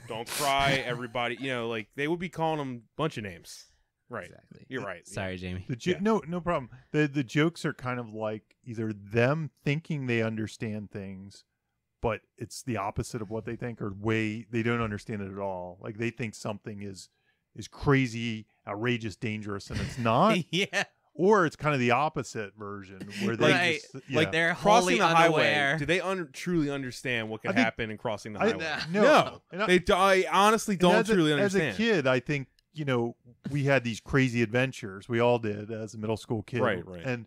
Don't cry, everybody. You know, like they would be calling them a bunch of names. Right. Exactly. You're right. Sorry, Jamie. The no problem. The jokes are kind of like either them thinking they understand things, but it's the opposite of what they think, or they don't understand it at all. Like they think something is crazy, outrageous, dangerous, and it's not. Yeah. Or it's kind of the opposite version where they Right. just, Like they're Crossing wholly the highway. unaware. Do they truly understand what I could think- happen in crossing the I- highway? no. And I honestly and don't truly understand. As a kid, I think, you know, we had these crazy adventures. We all did as a middle school kid. Right. And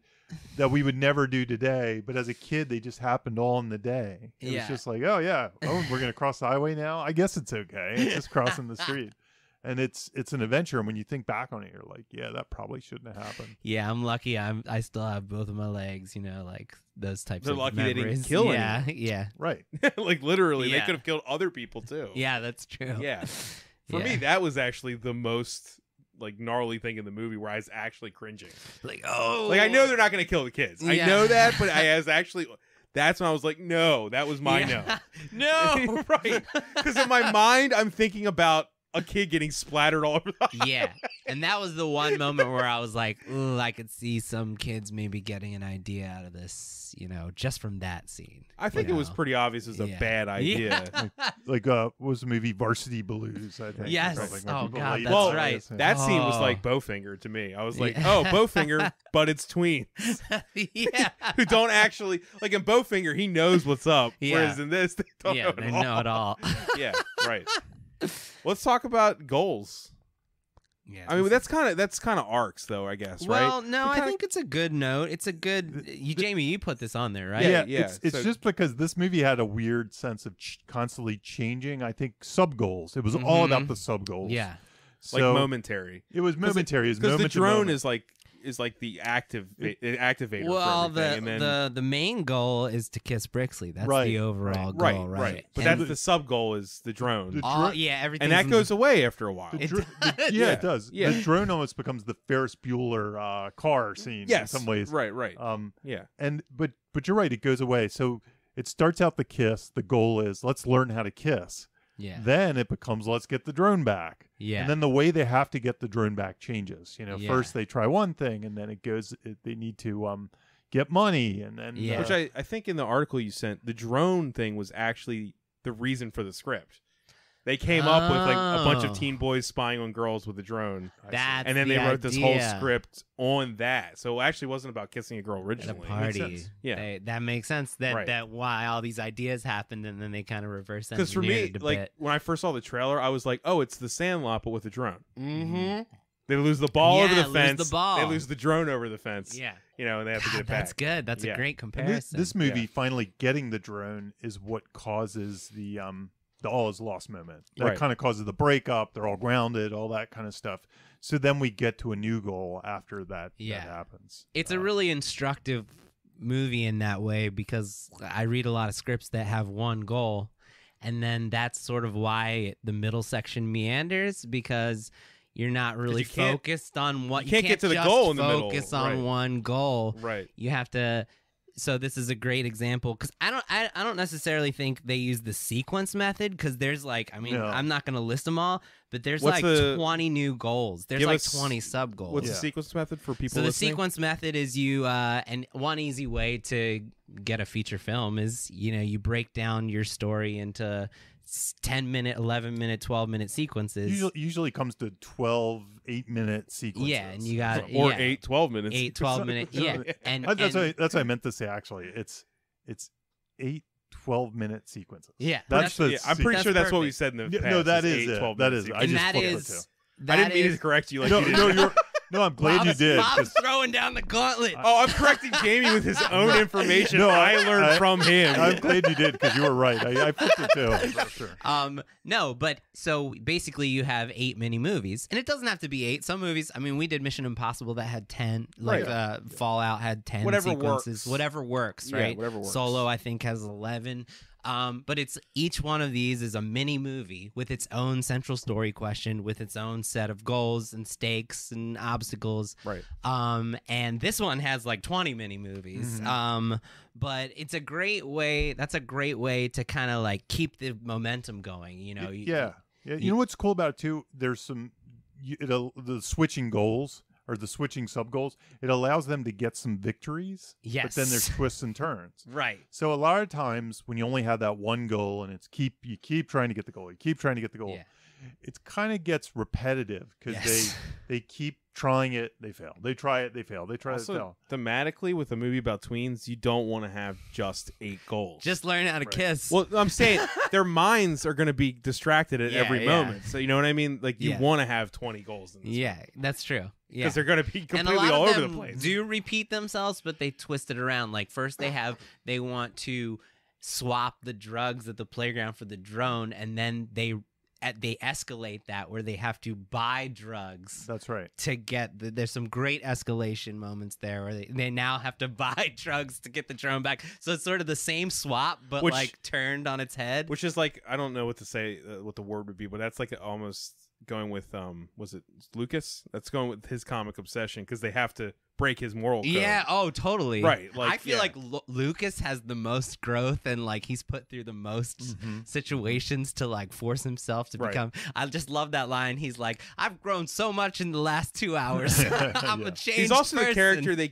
that we would never do today. But as a kid, they just happened all in the day. It Yeah. was just like, oh, yeah. Oh, we're going to cross the highway now? I guess it's okay. It's just crossing the street. And it's an adventure. And when you think back on it, you're like, yeah, that probably shouldn't have happened. Yeah, I'm lucky. I still have both of my legs. You know, like those types They're of lucky they didn't memories. kill Yeah, anyone. yeah, Right. Like literally, they Yeah. could have killed other people too. yeah. That's true. Yeah. For me, that was actually the most like gnarly thing in the movie where I was actually cringing. Like, oh, Like I know they're not going to kill the kids. I Yeah. know that, but I was actually. That's when I was like, no, that was my Yeah. no. No. Right. Because in my mind, I'm thinking about a kid getting splattered all over the Yeah, and that was the one moment where I was like, ooh, I could see some kids maybe getting an idea out of this, you know, just from that scene. I think it was pretty obvious it was a Yeah. bad idea. Yeah. Like, what was the movie Varsity Blues, I think. or Yes. something, where Oh, people God, laid that's down right. this and- That scene was Oh. like Bowfinger to me. I was like, Yeah. oh, Bowfinger, but it's tweens Yeah, who don't actually like in Bowfinger. He knows what's up, Yeah. whereas in this, they don't yeah, know they at all. know it all. Yeah, right. Let's talk about goals. Yeah, I mean, that's kind of arcs, though. I guess, well, right? no, We I kinda- think it's a good note. It's a good. Jamie, you put this on there, right? Yeah. It's So- just because this movie had a weird sense of constantly changing. I think sub goals. It was all about the sub goals. Yeah. like So momentary. it was momentary. It was Because the moment to drone moment. is like the activator. Well, for everything, and then, the main goal is to kiss Brixley. That's Right, the overall right, goal, right? But And that's the sub goal is the drone, The yeah, everything. and that goes away after a while. The It dr- does. yeah, Yeah. it does. Yeah. The drone almost becomes the Ferris Bueller car scene Yes, in some ways. right. Yeah, And but you're right. It goes away. So it starts out the kiss. The goal is let's learn how to kiss. Yeah. Then it becomes let's get the drone back. Yeah. And then the way they have to get the drone back changes. You know, Yeah. first they try one thing, and then they need to get money, and then Yeah. which I think in the article you sent, the drone thing was actually the reason for the script. They came up with like a bunch of Oh. teen boys spying on girls with a drone, That's and then the they wrote this whole idea. script on that. So it actually wasn't about kissing a girl At a originally. party. sense. Yeah. That makes sense. That Right. that why all these ideas happened, and then they kind of reverse Because for engineered me, it a like bit. when I first saw the trailer, I was like, "Oh, it's the Sandlot, but with a drone." Mm-hmm. They lose the ball over the lose fence. the ball. They lose the drone over the fence. Yeah. And they have to get it back. That's good. That's a great And comparison. this movie finally getting the drone is what causes the all is lost moment. That kind of causes the breakup. They're all grounded, all that kind of stuff. So then we get to a new goal after that. That happens. It's a really instructive movie in that way because I read a lot of scripts that have one goal, and then that's sort of why the middle section meanders because you're not really focused on what you can't get to the goal in the middle. Focus on one goal. Right. You have to. So this is a great example because I don't necessarily think they use the sequence method because there's I'm not going to list them all, but there's 20 new goals. There's 20 sub goals. What's the sequence method for people? So the listening? sequence method is and one easy way to get a feature film is you break down your story into 10-minute, 11-minute, 12-minute sequences. Usually comes to 12 8-minute sequences. Yeah, and you got 8 12 minutes. 8 12 minute. Yeah, and that's what I meant to say. Actually, it's 8 12-minute sequences. Yeah, I'm pretty sure that's what we said in the past. No, that is 8, it. 12 That is. minute I just that flipped is. it too. I didn't mean to correct you. No, I'm glad you did. Bob's throwing down the gauntlet. Oh, I'm correcting Jamie with his own information. No, I learned from him. I'm glad you did because you were right. I flipped it too. For sure. No, but so basically you have 8 mini movies, and it doesn't have to be 8. Some movies, I mean, we did Mission Impossible that had 10. Like Fallout had 10 sequences. Whatever works, right? Yeah, whatever works. Solo, I think, has 11. But it's each one of these is a mini movie with its own central story question, with its own set of goals and stakes and obstacles. Right. And this one has like 20 mini movies. Mm-hmm. But it's a great way. That's a great way to kind of like keep the momentum going. You know. You know what's cool about it too? There's some the switching goals. Or the switching sub goals, it allows them to get some victories. Yes. But then there's twists and turns. Right. So a lot of times when you only have that one goal and it's you keep trying to get the goal, Yeah. it kind of gets repetitive because they keep trying it, they fail. They try it, they fail. They try it, they fail. Thematically, with a movie about tweens, you don't want to have just 8 goals. Just learn how to kiss. Well, I'm saying their minds are going to be distracted at every moment. So you know what I mean? Like you want to have 20 goals in this movie. That's true. Because they're going to be completely and a lot all of over them the place. Do repeat themselves, but they twist it around. Like first they want to swap the drugs at the playground for the drone, and then they escalate that where they have to buy drugs. That's right. To get there's some great escalation moments there where they now have to buy drugs to get the drone back. So it's sort of the same swap, but like turned on its head. Which is like, I don't know what to say, what the word would be, but that's like almost going with was it Lucas? That's going with his comic obsession because they have to break his moral code. Yeah, oh, totally. Right. Like, I feel like Lucas has the most growth and like he's put through the most situations to like force himself to become. I just love that line. He's like, I've grown so much in the last 2 hours. I'm a changed He's also person. the character they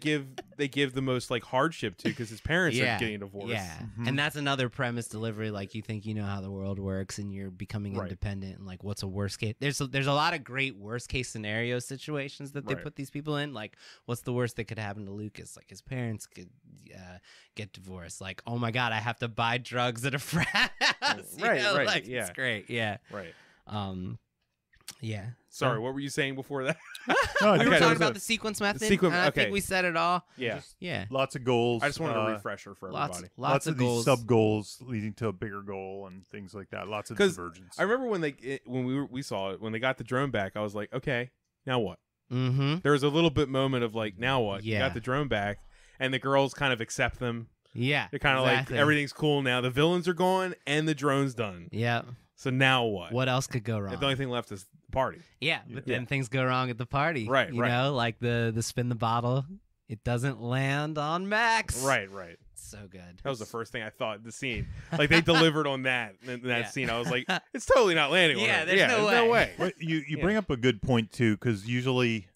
give the most like hardship to because his parents are getting divorced. Yeah, and that's another premise delivery. Like you think you know how the world works and you're becoming independent and like what's a worst case. There's a lot of great worst case scenario situations that they put these people in. Like what's the worst that could happen to Lucas? Like his parents could get divorced. Like, oh my God, I have to buy drugs at a frat house. Right. Like, it's great. Yeah. Right. Yeah. Sorry, what were you saying before that? We were talking about the sequence method. I think we said it all. Yeah. Yeah. Lots of goals. I just wanted a refresher for everybody. Lots of goals. these sub goals leading to a bigger goal and things like that. Lots of divergence. I remember when we saw it, when they got the drone back, I was like, okay, now what? Mm-hmm. There was a little bit moment of like, now what? Yeah. You got the drone back, and the girls kind of accept them. Yeah. They're kind of like, everything's cool now. The villains are gone, and the drone's done. Yeah. So now what? What else could go wrong? The only thing left is the party. Yeah, but then things go wrong at the party. Right, You know, like the spin the bottle, it doesn't land on Max. Right. So good. That was the first thing I thought. The scene, like they delivered on that scene. I was like, it's totally not landing on her. There's no way. Well, you bring up a good point too, because usually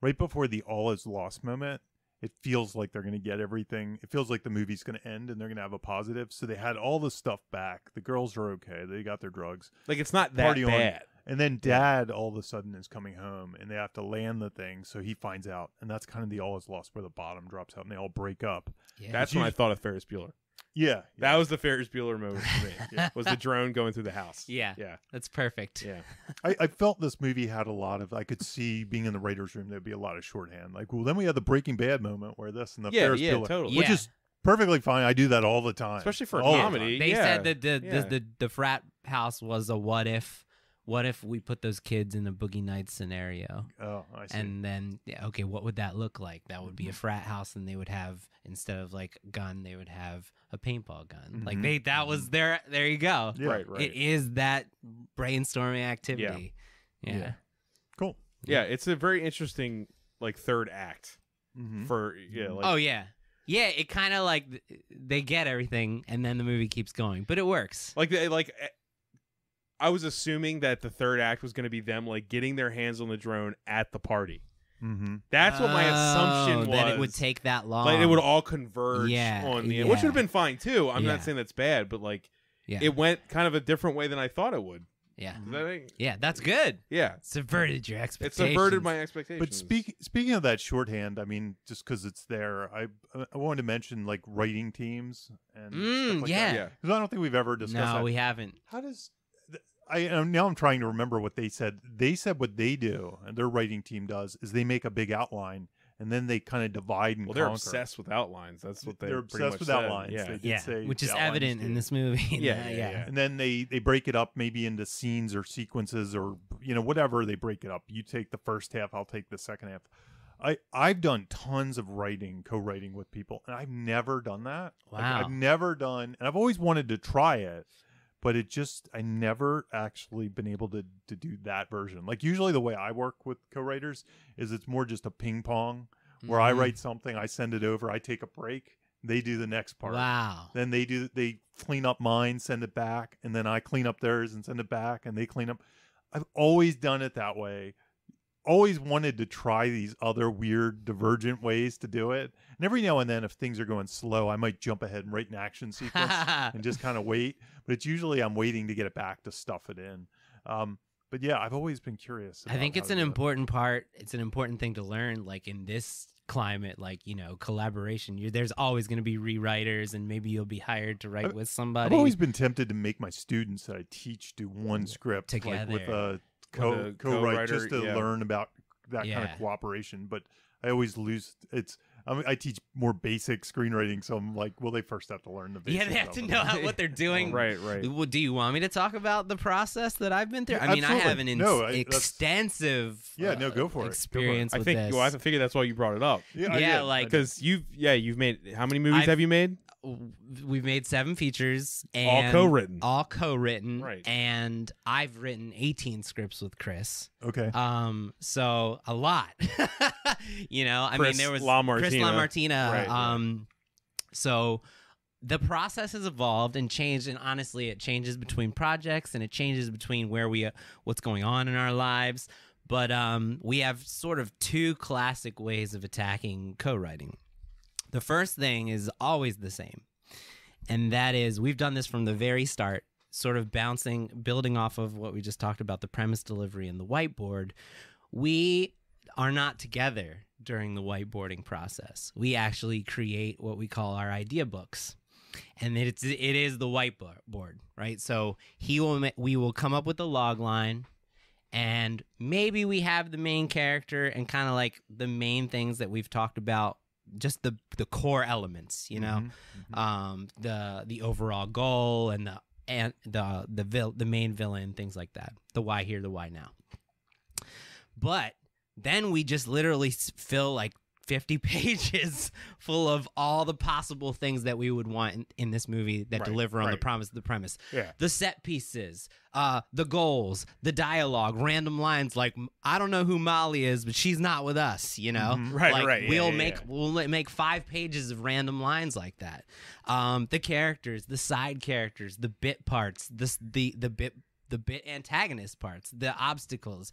right before the all is lost moment, it feels like they're going to get everything. It feels like the movie's going to end and they're going to have a positive. So they had all the stuff back. The girls are okay. They got their drugs. Like it's not that Party bad. on. And then Dad all of a sudden is coming home and they have to land the thing. So he finds out. And that's kind of the all is lost where the bottom drops out and they all break up. Yeah. That's when I thought of Ferris Bueller. Yeah, That was the Ferris Bueller moment for me. Was the drone going through the house? Yeah. Yeah. That's perfect. Yeah. I felt this movie had a lot of. I could see being in the writers' room. There'd be a lot of shorthand. Like, well, then we had the Breaking Bad moment where this and the Ferris Bueller, totally. which Yeah. is perfectly fine. I do that all the time, Especially for a All the comedy. time. They Yeah. said that the frat house was a what if. What if we put those kids in a Boogie Nights scenario? Oh, I see. And then, okay, what would that look like? That would be a frat house, and they would have, instead of like gun, they would have a paintball gun. Like that was there you go. Yeah. Right. It is that brainstorming activity. Yeah. Cool. Yeah, it's a very interesting like third act Mhm. for like Oh yeah. Yeah, it kind of like they get everything and then the movie keeps going, but it works. like I was assuming that the third act was going to be them like getting their hands on the drone at the party. Mm-hmm. That's what my assumption was. That it would take that long. Like it would all converge Yeah, on the end, which yeah. would have been fine too. I'm Yeah. not saying that's bad, but like Yeah. it went kind of a different way than I thought it would. Yeah. Does that make- Yeah, that's good. yeah. Subverted your It expectations. subverted my expectations. But speaking of that shorthand, I mean, just because it's there, I wanted to mention like writing teams and stuff like yeah. yeah. because I don't think we've ever discussed No, that. we haven't. How does now I'm trying to remember what they said. They said what they do and their writing team does is they make a big outline and then they kind of divide and Well, they're conquer. obsessed with outlines. That's what They're pretty obsessed much with said. outlines. Yeah. They did Yeah, say which is outlines evident too. in this movie. Yeah, yeah. And then they break it up maybe into scenes or sequences or whatever they break it up. You take the first half, I'll take the second half. I've done tons of co-writing with people, and I've never done that. Like, Wow. I've never done, and I've always wanted to try it, but I never actually been able to do that version. Like usually the way I work with co-writers is it's more just a ping pong where I Mhm. write something, I send it over, I take a break, they do the next part. Wow. Then they clean up mine, send it back, and then I clean up theirs and send it back, and they clean up. I've always done it that way. Always wanted to try these other weird, divergent ways to do it. And every now and then, if things are going slow, I might jump ahead and write an action sequence and just kind of wait. But it's usually I'm waiting to get it back to stuff it in. But yeah, I've always been curious. I think about it's how an to do it. important part. It's an important thing to learn, like in this climate, like, collaboration. There's always going to be rewriters, and maybe you'll be hired to write with somebody. I've always been tempted to make my students that I teach do one script like with Together. a co-write co-writer, just to yeah. learn about that kind Yeah. of cooperation. But I always lose. I teach more basic screenwriting, so I'm like, well, they first have to learn the basics. Yeah, they have of to it. know what they're doing. Right. Well, do you want me to talk about the process that I've been through? Yeah, I mean, absolutely. I have an No, that's- extensive Yeah, no, go for it. Go for it. experience I with think this. I figure that's why you brought it up. Yeah, I Yeah, did. like- I did. Because you've made how many movies have you made? We've made 7 features, and All co-written. all co-written, Right. And I've written 18 scripts with Chris. Okay. So a lot. I mean, Chris there was LaMartina. Chris LaMartina. Right, So the process has evolved and changed, and honestly, it changes between projects and it changes between what's going on in our lives. But we have sort of 2 classic ways of attacking co-writing. The first thing is always the same, and that is we've done this from the very start, sort of building off of what we just talked about, the premise delivery and the whiteboard. We are not together during the whiteboarding process. We actually create what we call our idea books, and it is the whiteboard, right? So we will come up with the log line, and maybe we have the main character and kind of like the main things that we've talked about, just the core elements, the overall goal and the main villain, things like that. The why here, the why now. But then we just literally fill like 50 pages full of all the possible things that we would want in this movie that Right, deliver on the right. promise of the premise. Yeah. The set pieces, the goals, the dialogue, random lines like, I don't know who Molly is, but she's not with us, Right, Like, right. Yeah, we'll yeah, make 5 pages of random lines like that. The characters, the side characters, the bit parts, the bit antagonist parts, the obstacles,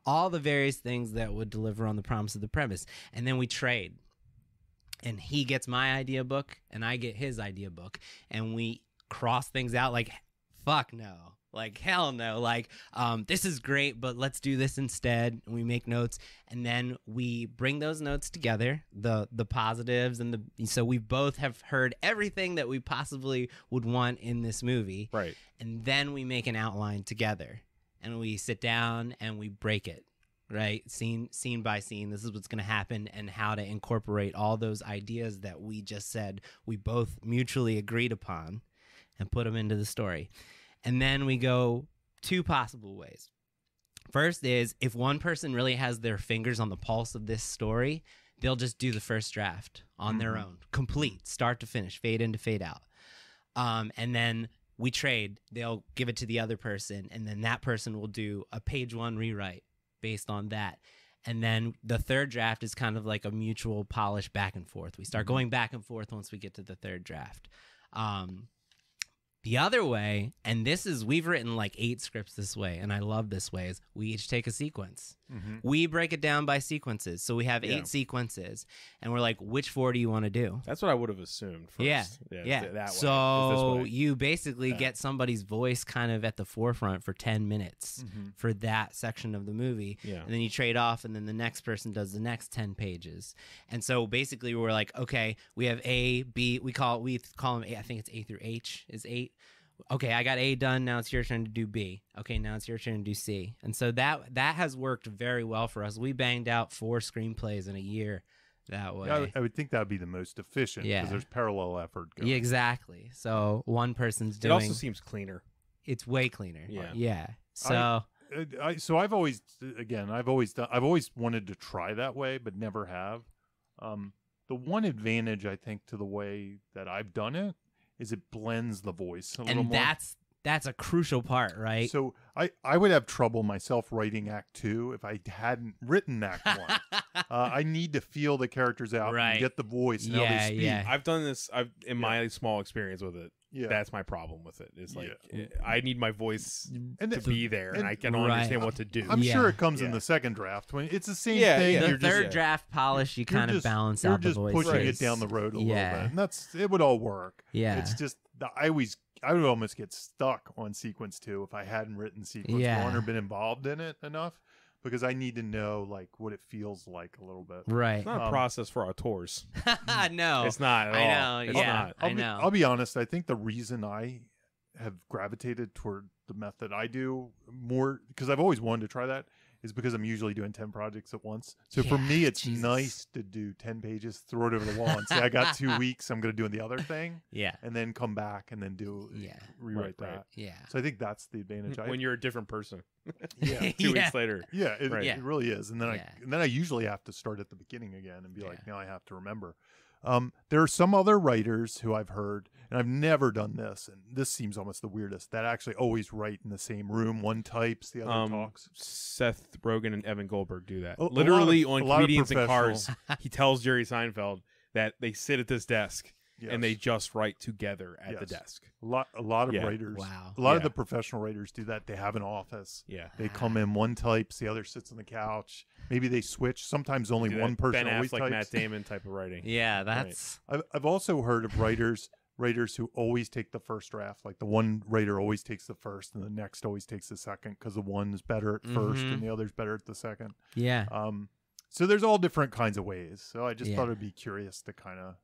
all the various things that would deliver on the promise of the premise. And then we trade. And he gets my idea book, and I get his idea book, and we cross things out like, fuck no. Like, hell no. Like, this is great, but let's do this instead. And we make notes, and then we bring those notes together, the positives so we both have heard everything that we possibly would want in this movie. Right. And then we make an outline together, and we sit down and we break it. Right, scene by scene. This is what's going to happen, and how to incorporate all those ideas that we just said we both mutually agreed upon, and put them into the story. And then we go 2 possible ways. First is, if one person really has their fingers on the pulse of this story, they'll just do the first draft on their own, complete, start to finish, fade in to fade out. And then we trade. They'll give it to the other person, and then that person will do a page 1 rewrite based on that. And then the third draft is kind of like a mutual polish back and forth. We start going back and forth once we get to the third draft. The other way, and we've written like 8 scripts this way, and I love this way, is we each take a sequence. We break it down by sequences. So we have 8 sequences, and we're like, which 4 do you want to do? That's what I would have assumed first. Yeah. That way. So you basically get somebody's voice kind of at the forefront for 10 minutes for that section of the movie. Yeah. And then you trade off, and then the next person does the next 10 pages. And so basically we're like, okay, we have A, B, we call them A, I think it's A through H is 8. Okay, I got A done. Now it's your turn to do B. Okay, now it's your turn to do C. And so that has worked very well for us. We banged out 4 screenplays in a year that way. Yeah, I would think that would be the most efficient because there's parallel effort going. Yeah, exactly. So one person's doing. It also seems cleaner. It's way cleaner. Yeah. Yeah. So I've always wanted to try that way, but never have. The one advantage I think to the way that I've done it is it blends the voice a little more. And that's a crucial part, right? So I would have trouble myself writing Act 2 if I hadn't written Act 1. I need to feel the characters out and get the voice and how they speak. Yeah. I've done this in my small experience with it. Yeah. That's my problem with it. It's like I need my voice to be there, and I can Right. understand what to do. I'm sure it comes in the second draft. When it's the same Yeah, thing. yeah. The third draft polish, you kind of balance out the voices. You're just pushing it down the road a little bit, and it would all work. Yeah. It's just I would almost get stuck on sequence 2 if I hadn't written sequence 1 or been involved in it enough, because I need to know like what it feels like a little bit. Right. It's not a process for auteurs. No. It's not at all. I know. It's Yeah. not. I'll be honest. I think the reason I have gravitated toward the method I do more, because I've always wanted to try that, is because I'm usually doing 10 projects at once. So for me, it's nice to do 10 pages, throw it over the wall, and say I got 2 weeks. I'm going to do the other thing. Yeah. And then come back and then rewrite that. Right. Yeah. So I think that's the advantage. When you're a different person. Yeah. 2 weeks later. Yeah, it really is. And then Yeah. I usually have to start at the beginning again and be like, now I have to remember. There are some other writers who I've heard, and I've never done this, and this seems almost the weirdest, that actually always write in the same room. One types, the other talks. Seth Rogen and Evan Goldberg do that. A Literally lot of on Comedians in Cars, professional- he tells Jerry Seinfeld that they sit at this desk Yes. and they just write together at the Yes. desk. A lot of Yeah. writers. Wow. A lot of Yeah. the professional writers do that. They have an office. Yeah. They come in, one types, the other sits on the couch. Maybe they switch. Sometimes only Do one that person Ben always Affleck, types. Matt Damon type of writing. Yeah, that's I've also heard of writers who always take the first draft. Like the one writer always takes the first, and the next always takes the second, because the one's better at first and the other's better at the second. yeah. So there's all different kinds of ways. So I just Yeah. thought it'd be curious to kind of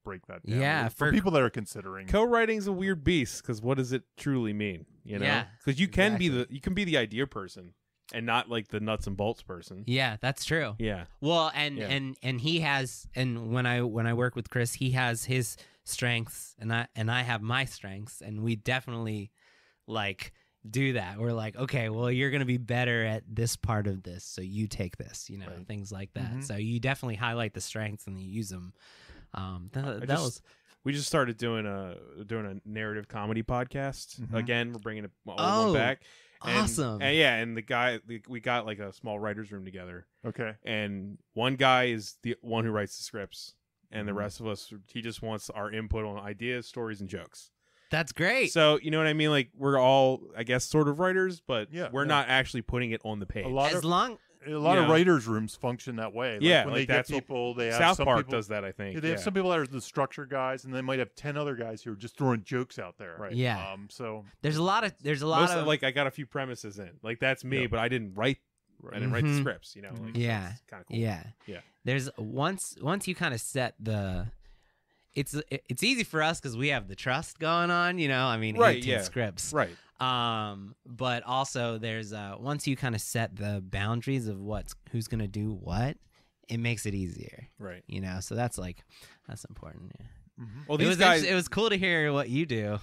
break that down. Yeah, for people that are considering. Co-writing's a weird beast, because what does it truly mean? You know, Yeah, because you can exactly. be the idea person and not like the nuts and bolts person. Yeah, that's true. Yeah. Well, and Yeah. he has, and when I work with Chris, he has his strengths, and I have my strengths, and we definitely like do that. We're like, okay, well, you're gonna be better at this part of this, so you take this, Right. things like that. Mhm. So you definitely highlight the strengths and you use them. We just started doing a narrative comedy podcast. Mhm. Again, we're bringing it one Oh, back. And, awesome. And the guy, we got like a small writer's room together, Okay. and one guy is the one who writes the scripts, and the Mhm. rest of us, he just wants our input on ideas, stories, and jokes. That's great. So you know what I mean? Like we're all, I guess, sort of writers, but Yeah, we're yeah. not actually putting it on the page. A lot as of long a lot you of know, writers' rooms function that way. Like Yeah, when like they get that's what people, they have South some Park people, does that, I think. They have some people that are the structure guys, and they might have 10 other guys who are just throwing jokes out there. Right. Yeah. So There's a lot of Most of, like I got a few premises in. Like that's me, Yeah. but I didn't write. I didn't write the Mhm. scripts. You know. Like, Yeah. Kind of cool. Yeah. Yeah. There's once you kind of set the it's easy for us because we have the trust going on, you know. I mean, Right, 18 yeah. scripts. Right. But also there's once you kind of set the boundaries of who's gonna do what, it makes it easier. Right. You know, so that's important. Yeah. Mhm. Well, It these was guys. it was cool to hear what you do.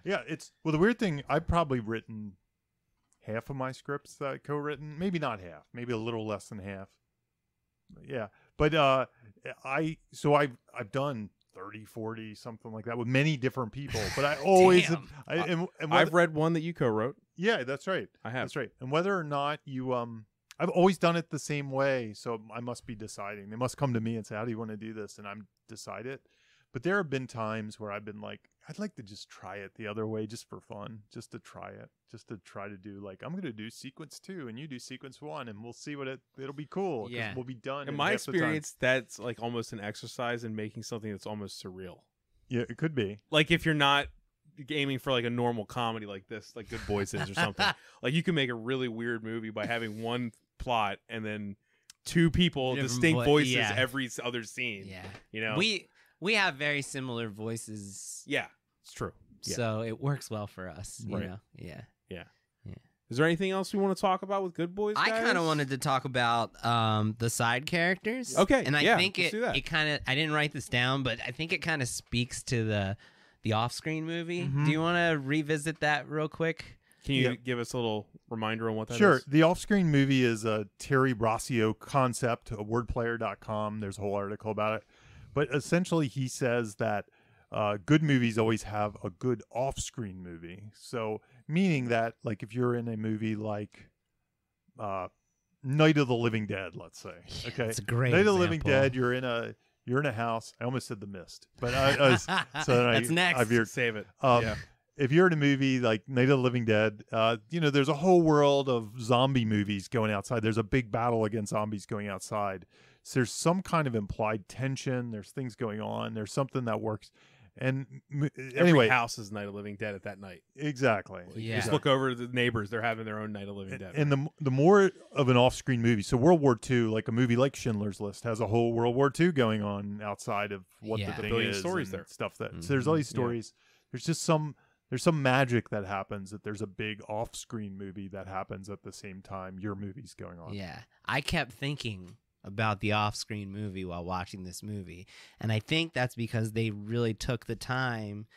Yeah, the weird thing, I've probably written half of my scripts that I co-written, maybe not half, maybe a little less than half. Yeah, but I've done 30, 40, something like that with many different people, but I always Damn. I've read one that you co-wrote. yeah, that's right. I have. That's right. And whether or not you I've always done it the same way, so I must be deciding. They must come to me and say, "How do you want to do this?" And I'm decide it. But there have been times where I've been like, I'd like to just try it the other way, just for fun, just to try it, just to try to do like, I'm going to do sequence 2 and you do sequence 1, and we'll see what it'll be cool. 'Cause Yeah. we'll be done. In my half the time. experience, that's like almost an exercise in making something that's almost surreal. Yeah, it could be. Like if you're not aiming for like a normal comedy like this, like Good Boys is or something, like you can make a really weird movie by having one plot and then two people, Different distinct voices yeah. every other scene. Yeah. You know? We have very similar voices. Yeah, it's true. Yeah. So it works well for us, you Right. know. Yeah. Is there anything else we want to talk about with Good Boys? I guys? kind of wanted to talk about the side characters. Okay, And I yeah, think let's do that. it kind of, I didn't write this down, but I think it kind of speaks to the off-screen movie. Mhm. Do you want to revisit that real quick? Can you Yeah. give us a little reminder on what that is? Sure. The off-screen movie is a Terry Brasio concept, a wordplayer.com. There's a whole article about it. But essentially he says that good movies always have a good off-screen movie. So meaning that, like, if you're in a movie like Night of the Living Dead, let's say. Okay. It's a great Night of the Living example. Dead, you're in a house. I almost said The Mist. But so then That's next. I've veered. Save it. Yeah. If you're in a movie like Night of the Living Dead, there's a whole world of zombie movies going outside. There's a big battle against zombies going outside. So there's some kind of implied tension. There's things going on. There's something that works. And anyway, Every house is Night of Living Dead at that night. exactly. Yeah. Just look over to the neighbors; they're having their own Night of Living Dead. And the more of an off-screen movie, so World War II, like a movie like Schindler's List, has a whole World War II going on outside of what Yeah. the thing Billion is, stories and there. stuff that. So there's all these Yeah. stories. There's just some magic that happens, that there's a big off-screen movie that happens at the same time your movie's going on. Yeah. I kept thinking about the off-screen movie while watching this movie, and I think that's because they really took the time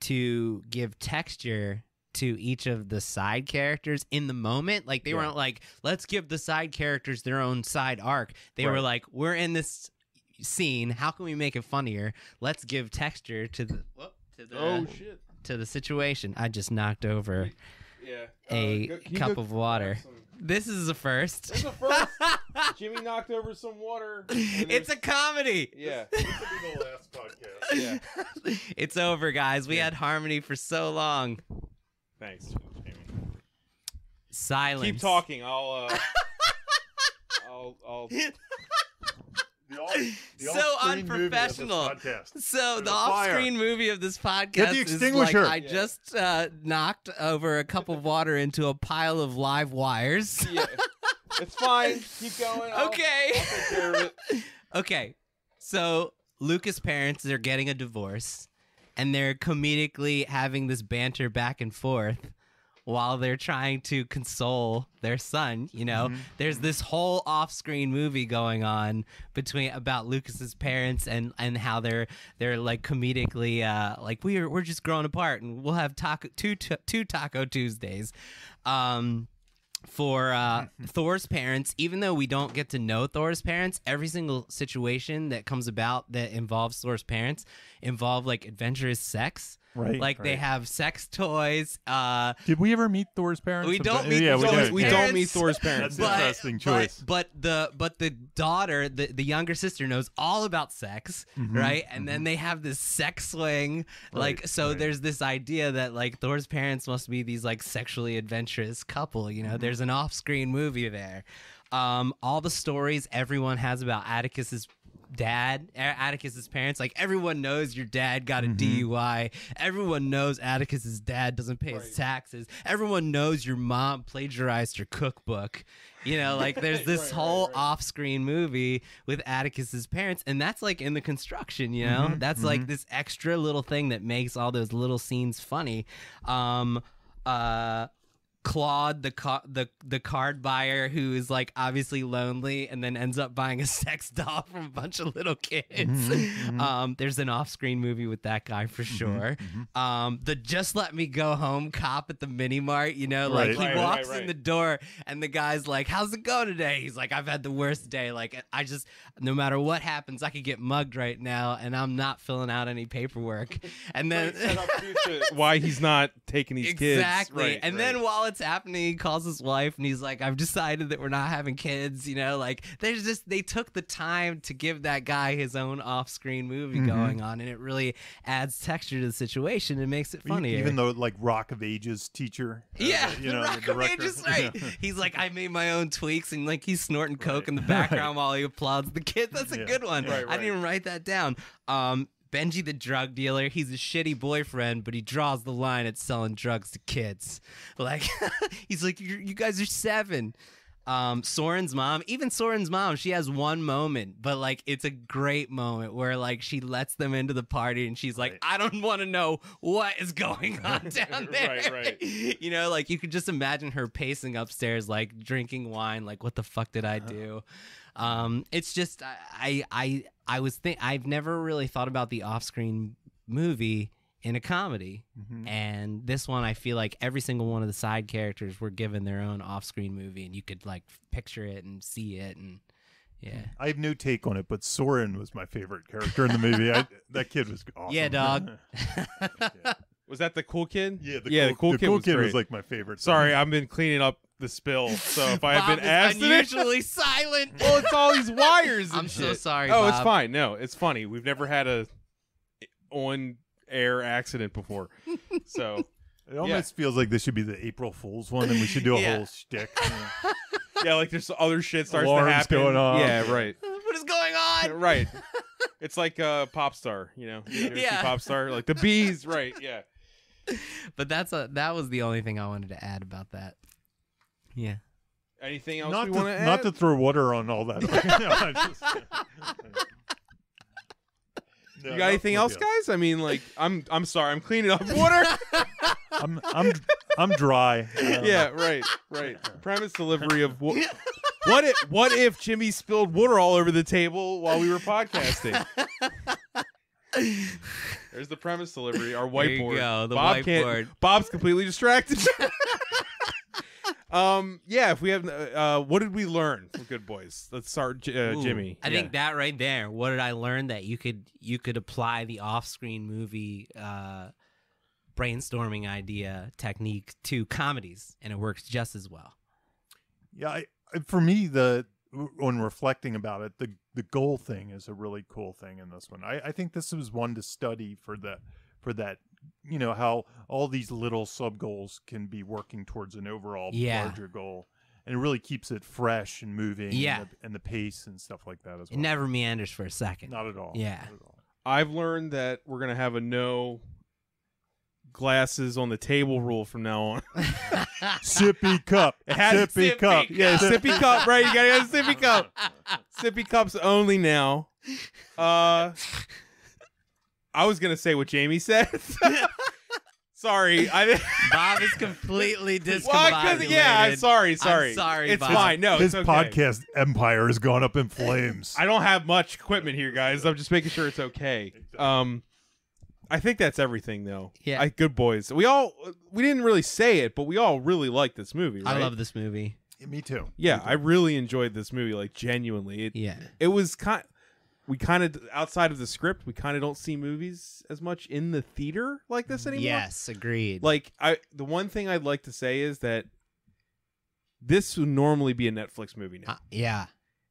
to give texture to each of the side characters in the moment. Like they weren't like, let's give the side characters their own side arc. They were like, we're in this scene, how can we make it funnier? Let's give texture to the shit! to the situation. I just knocked over Yeah. a cup of water. This is a first. This is a first. Jimmy knocked over some water. It's a comedy. Yeah. This will be the last podcast. Yeah. It's over, guys. We had harmony for so long. Thanks, Jamie. Silence. Keep talking. I'll. The So off-screen movie of this unprofessional. podcast. So There's the a fire. off-screen movie of this podcast Get the is extinguisher. like I just knocked over a cup of water into a pile of live wires. Yeah. It's fine. Keep going. Okay. I'll take care of it. Okay. So Lucas' parents are getting a divorce, and they're comedically having this banter back and forth while they're trying to console their son. You know, there's this whole off-screen movie going on about Lucas's parents and how they're like comedically like we're just growing apart, and we'll have two Taco Tuesdays. For Thor's parents, even though we don't get to know Thor's parents, every single situation that comes about that involves Thor's parents involve like adventurous sex. Right. Like they have sex toys. Did we ever meet Thor's parents? We don't meet Yeah, we Thor's did. We parents. don't meet Thor's parents. That's interesting choice. But the daughter, the younger sister, knows all about sex, right? And then they have this sex swing, like so. There's this idea that like Thor's parents must be these like sexually adventurous couple. You know, there's an off-screen movie there. All the stories everyone has about Atticus's dad, Atticus's parents, like everyone knows your dad got a DUI. Everyone knows Atticus's dad doesn't pay his taxes. Everyone knows your mom plagiarized your cookbook. You know, like there's this whole off-screen movie with Atticus's parents, and that's like in the construction, you know? That's like this extra little thing that makes all those little scenes funny. Claude, the card buyer who is like obviously lonely and then ends up buying a sex doll from a bunch of little kids. There's an off-screen movie with that guy for sure. The Just Let Me Go Home cop at the mini mart, you know, like he walks in the door and the guy's like, "How's it going today?" He's like, "I've had the worst day. Like I just, no matter what happens, I could get mugged right now and I'm not filling out any paperwork." And then why he's not taking these kids. Exactly. And then while it's happening, he calls his wife and he's like, "I've decided that we're not having kids," you know, like there's just, they took the time to give that guy his own off-screen movie going on, and it really adds texture to the situation and makes it funnier. Even though like Rock of Ages teacher, you know, the Rock of director. Ages, right? He's like, "I made my own tweaks," and like he's snorting coke in the background while he applauds the kid. That's a good one. I didn't even write that down. Benji the drug dealer, he's a shitty boyfriend, but he draws the line at selling drugs to kids. Like, he's like, you guys are 7. Soren's mom, she has one moment, but like it's a great moment where like she lets them into the party and she's like, "I don't want to know what is going on down there." You know, like you could just imagine her pacing upstairs, like drinking wine, like, "What the fuck did I do?" It's just I've never really thought about the off-screen movie in a comedy, and this one I feel like every single one of the side characters were given their own off-screen movie, and you could like picture it and see it, and I have no take on it, but Soren was my favorite character in the movie. That kid was awesome. Yeah, dog. Was that the cool kid? Yeah, the cool kid was like my favorite. Sorry, I've been cleaning up the spill, so if I have been asked, unusually silent. Well, it's all these wires. And I'm so shit. sorry. Oh, Bob. It's fine. No, it's funny. We've never had a on-air accident before, so it almost feels like this should be the April Fool's one, and we should do a whole shtick. Yeah, like there's other shit starts Alarms to happen. going on. Yeah, right. What is going on? Right. It's like Pop Star, you know? You ever see Pop Star, like the bees, right? Yeah. But that was the only thing I wanted to add about that. Yeah. Anything else Not we want to add? Not to throw water on all that. You got anything else, guys? I mean, like, I'm sorry, I'm cleaning up water. I'm dry. Yeah, right. Premise delivery of what if Jimmy spilled water all over the table while we were podcasting? There's the premise delivery. Our whiteboard. There you go, the Bob whiteboard. Bob's completely distracted. Yeah. If we have, what did we learn from Good Boys? Let's start, Jimmy. I think that right there. What did I learn? That you could apply the off-screen movie brainstorming idea technique to comedies, and it works just as well. Yeah, for me, when reflecting about it, the goal thing is a really cool thing in this one. I think this was one to study for that, you know, how all these little sub goals can be working towards an overall larger goal, and it really keeps it fresh and moving. And the pace and stuff like that as well. It never meanders for a second. Not at all. Yeah. Not at all. I've learned that we're gonna have a no glasses on the table rule from now on. Sippy cup. Sippy cup. Yeah, sippy cup, right? You gotta get a sippy cup. Sippy cups only now. I was gonna say what Jamie said. Sorry, Bob is completely discombobulated. I'm sorry. I'm sorry, It's Bob. fine. No, His it's okay. podcast empire has gone up in flames. I don't have much equipment here, guys. I'm just making sure it's okay. I think that's everything, though. Yeah. Good Boys. We didn't really say it, but we all really like this movie, right? I love this movie. Me too. Yeah, I really enjoyed this movie, like genuinely. It was we kind of, outside of the script, we kind of don't see movies as much in the theater like this anymore. Yes, agreed. Like, the one thing I'd like to say is that this would normally be a Netflix movie now. Yeah.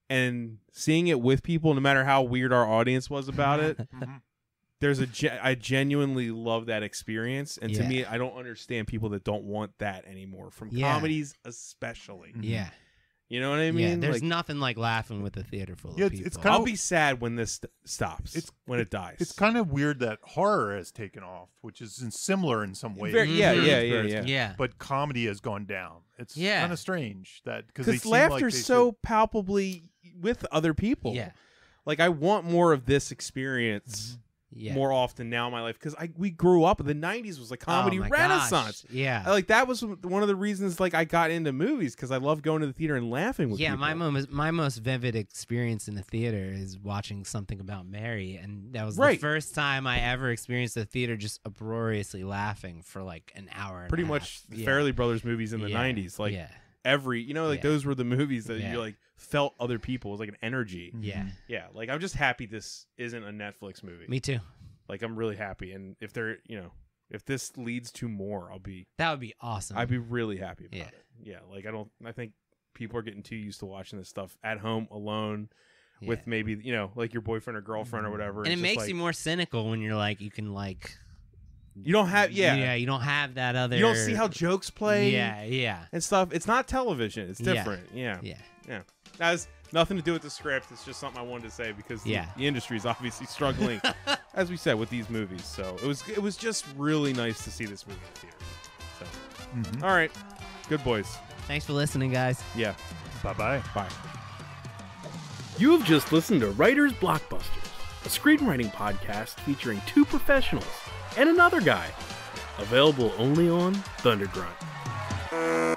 And seeing it with people, no matter how weird our audience was about it, I genuinely love that experience. And to me, I don't understand people that don't want that anymore, from comedies especially. Yeah. You know what I mean? Yeah, there's Like, nothing like laughing with a theater full Yeah, of it's people. kinda- I'll be sad when this stops. When it dies. It's kind of weird that horror has taken off, which is similar in some ways. Yeah, Mhm. yeah. yeah. But comedy has gone down. It's Yeah. kind of strange that Because laughter's so palpably with other people. Yeah. Like I want more of this experience Yeah. more often now in my life because we grew up. The '90s was like comedy Oh my renaissance. gosh. Yeah. Like that was one of the reasons like I got into movies because I love going to the theater and laughing with Yeah, people. my most vivid experience in the theater is watching Something About Mary, and that was Right. the first time I ever experienced the theater just uproariously laughing for like an hour. Pretty and a much half. the Yeah. Fairly Brothers movies in the Yeah. '90s. Like yeah, every, like Yeah. those were the movies that Yeah. you like felt other people. It was like an energy. yeah, Yeah, like I'm just happy this isn't a Netflix movie. me too. Like I'm really happy, and if they're, if this leads to more, That would be awesome. I'd be really happy about Yeah. it. Yeah, like I think people are getting too used to watching this stuff at home alone Yeah. with maybe like your boyfriend or girlfriend or whatever. and it It's just makes like, you more cynical when you're like, you can like, you don't have you don't have that other. you don't see how jokes play yeah, and stuff. It's not television. It's Yeah. different. Yeah. yeah. That has nothing to do with the script. It's just something I wanted to say because Yeah. the industry is obviously struggling, as we said, with these movies. So it was just really nice to see this movie in the theater. So, Mhm. all right, good boys. Thanks for listening, guys. Yeah, Bye-bye. bye. You have just listened to Writers Blockbusters, a screenwriting podcast featuring two professionals and another guy. Available only on Thundergrunt.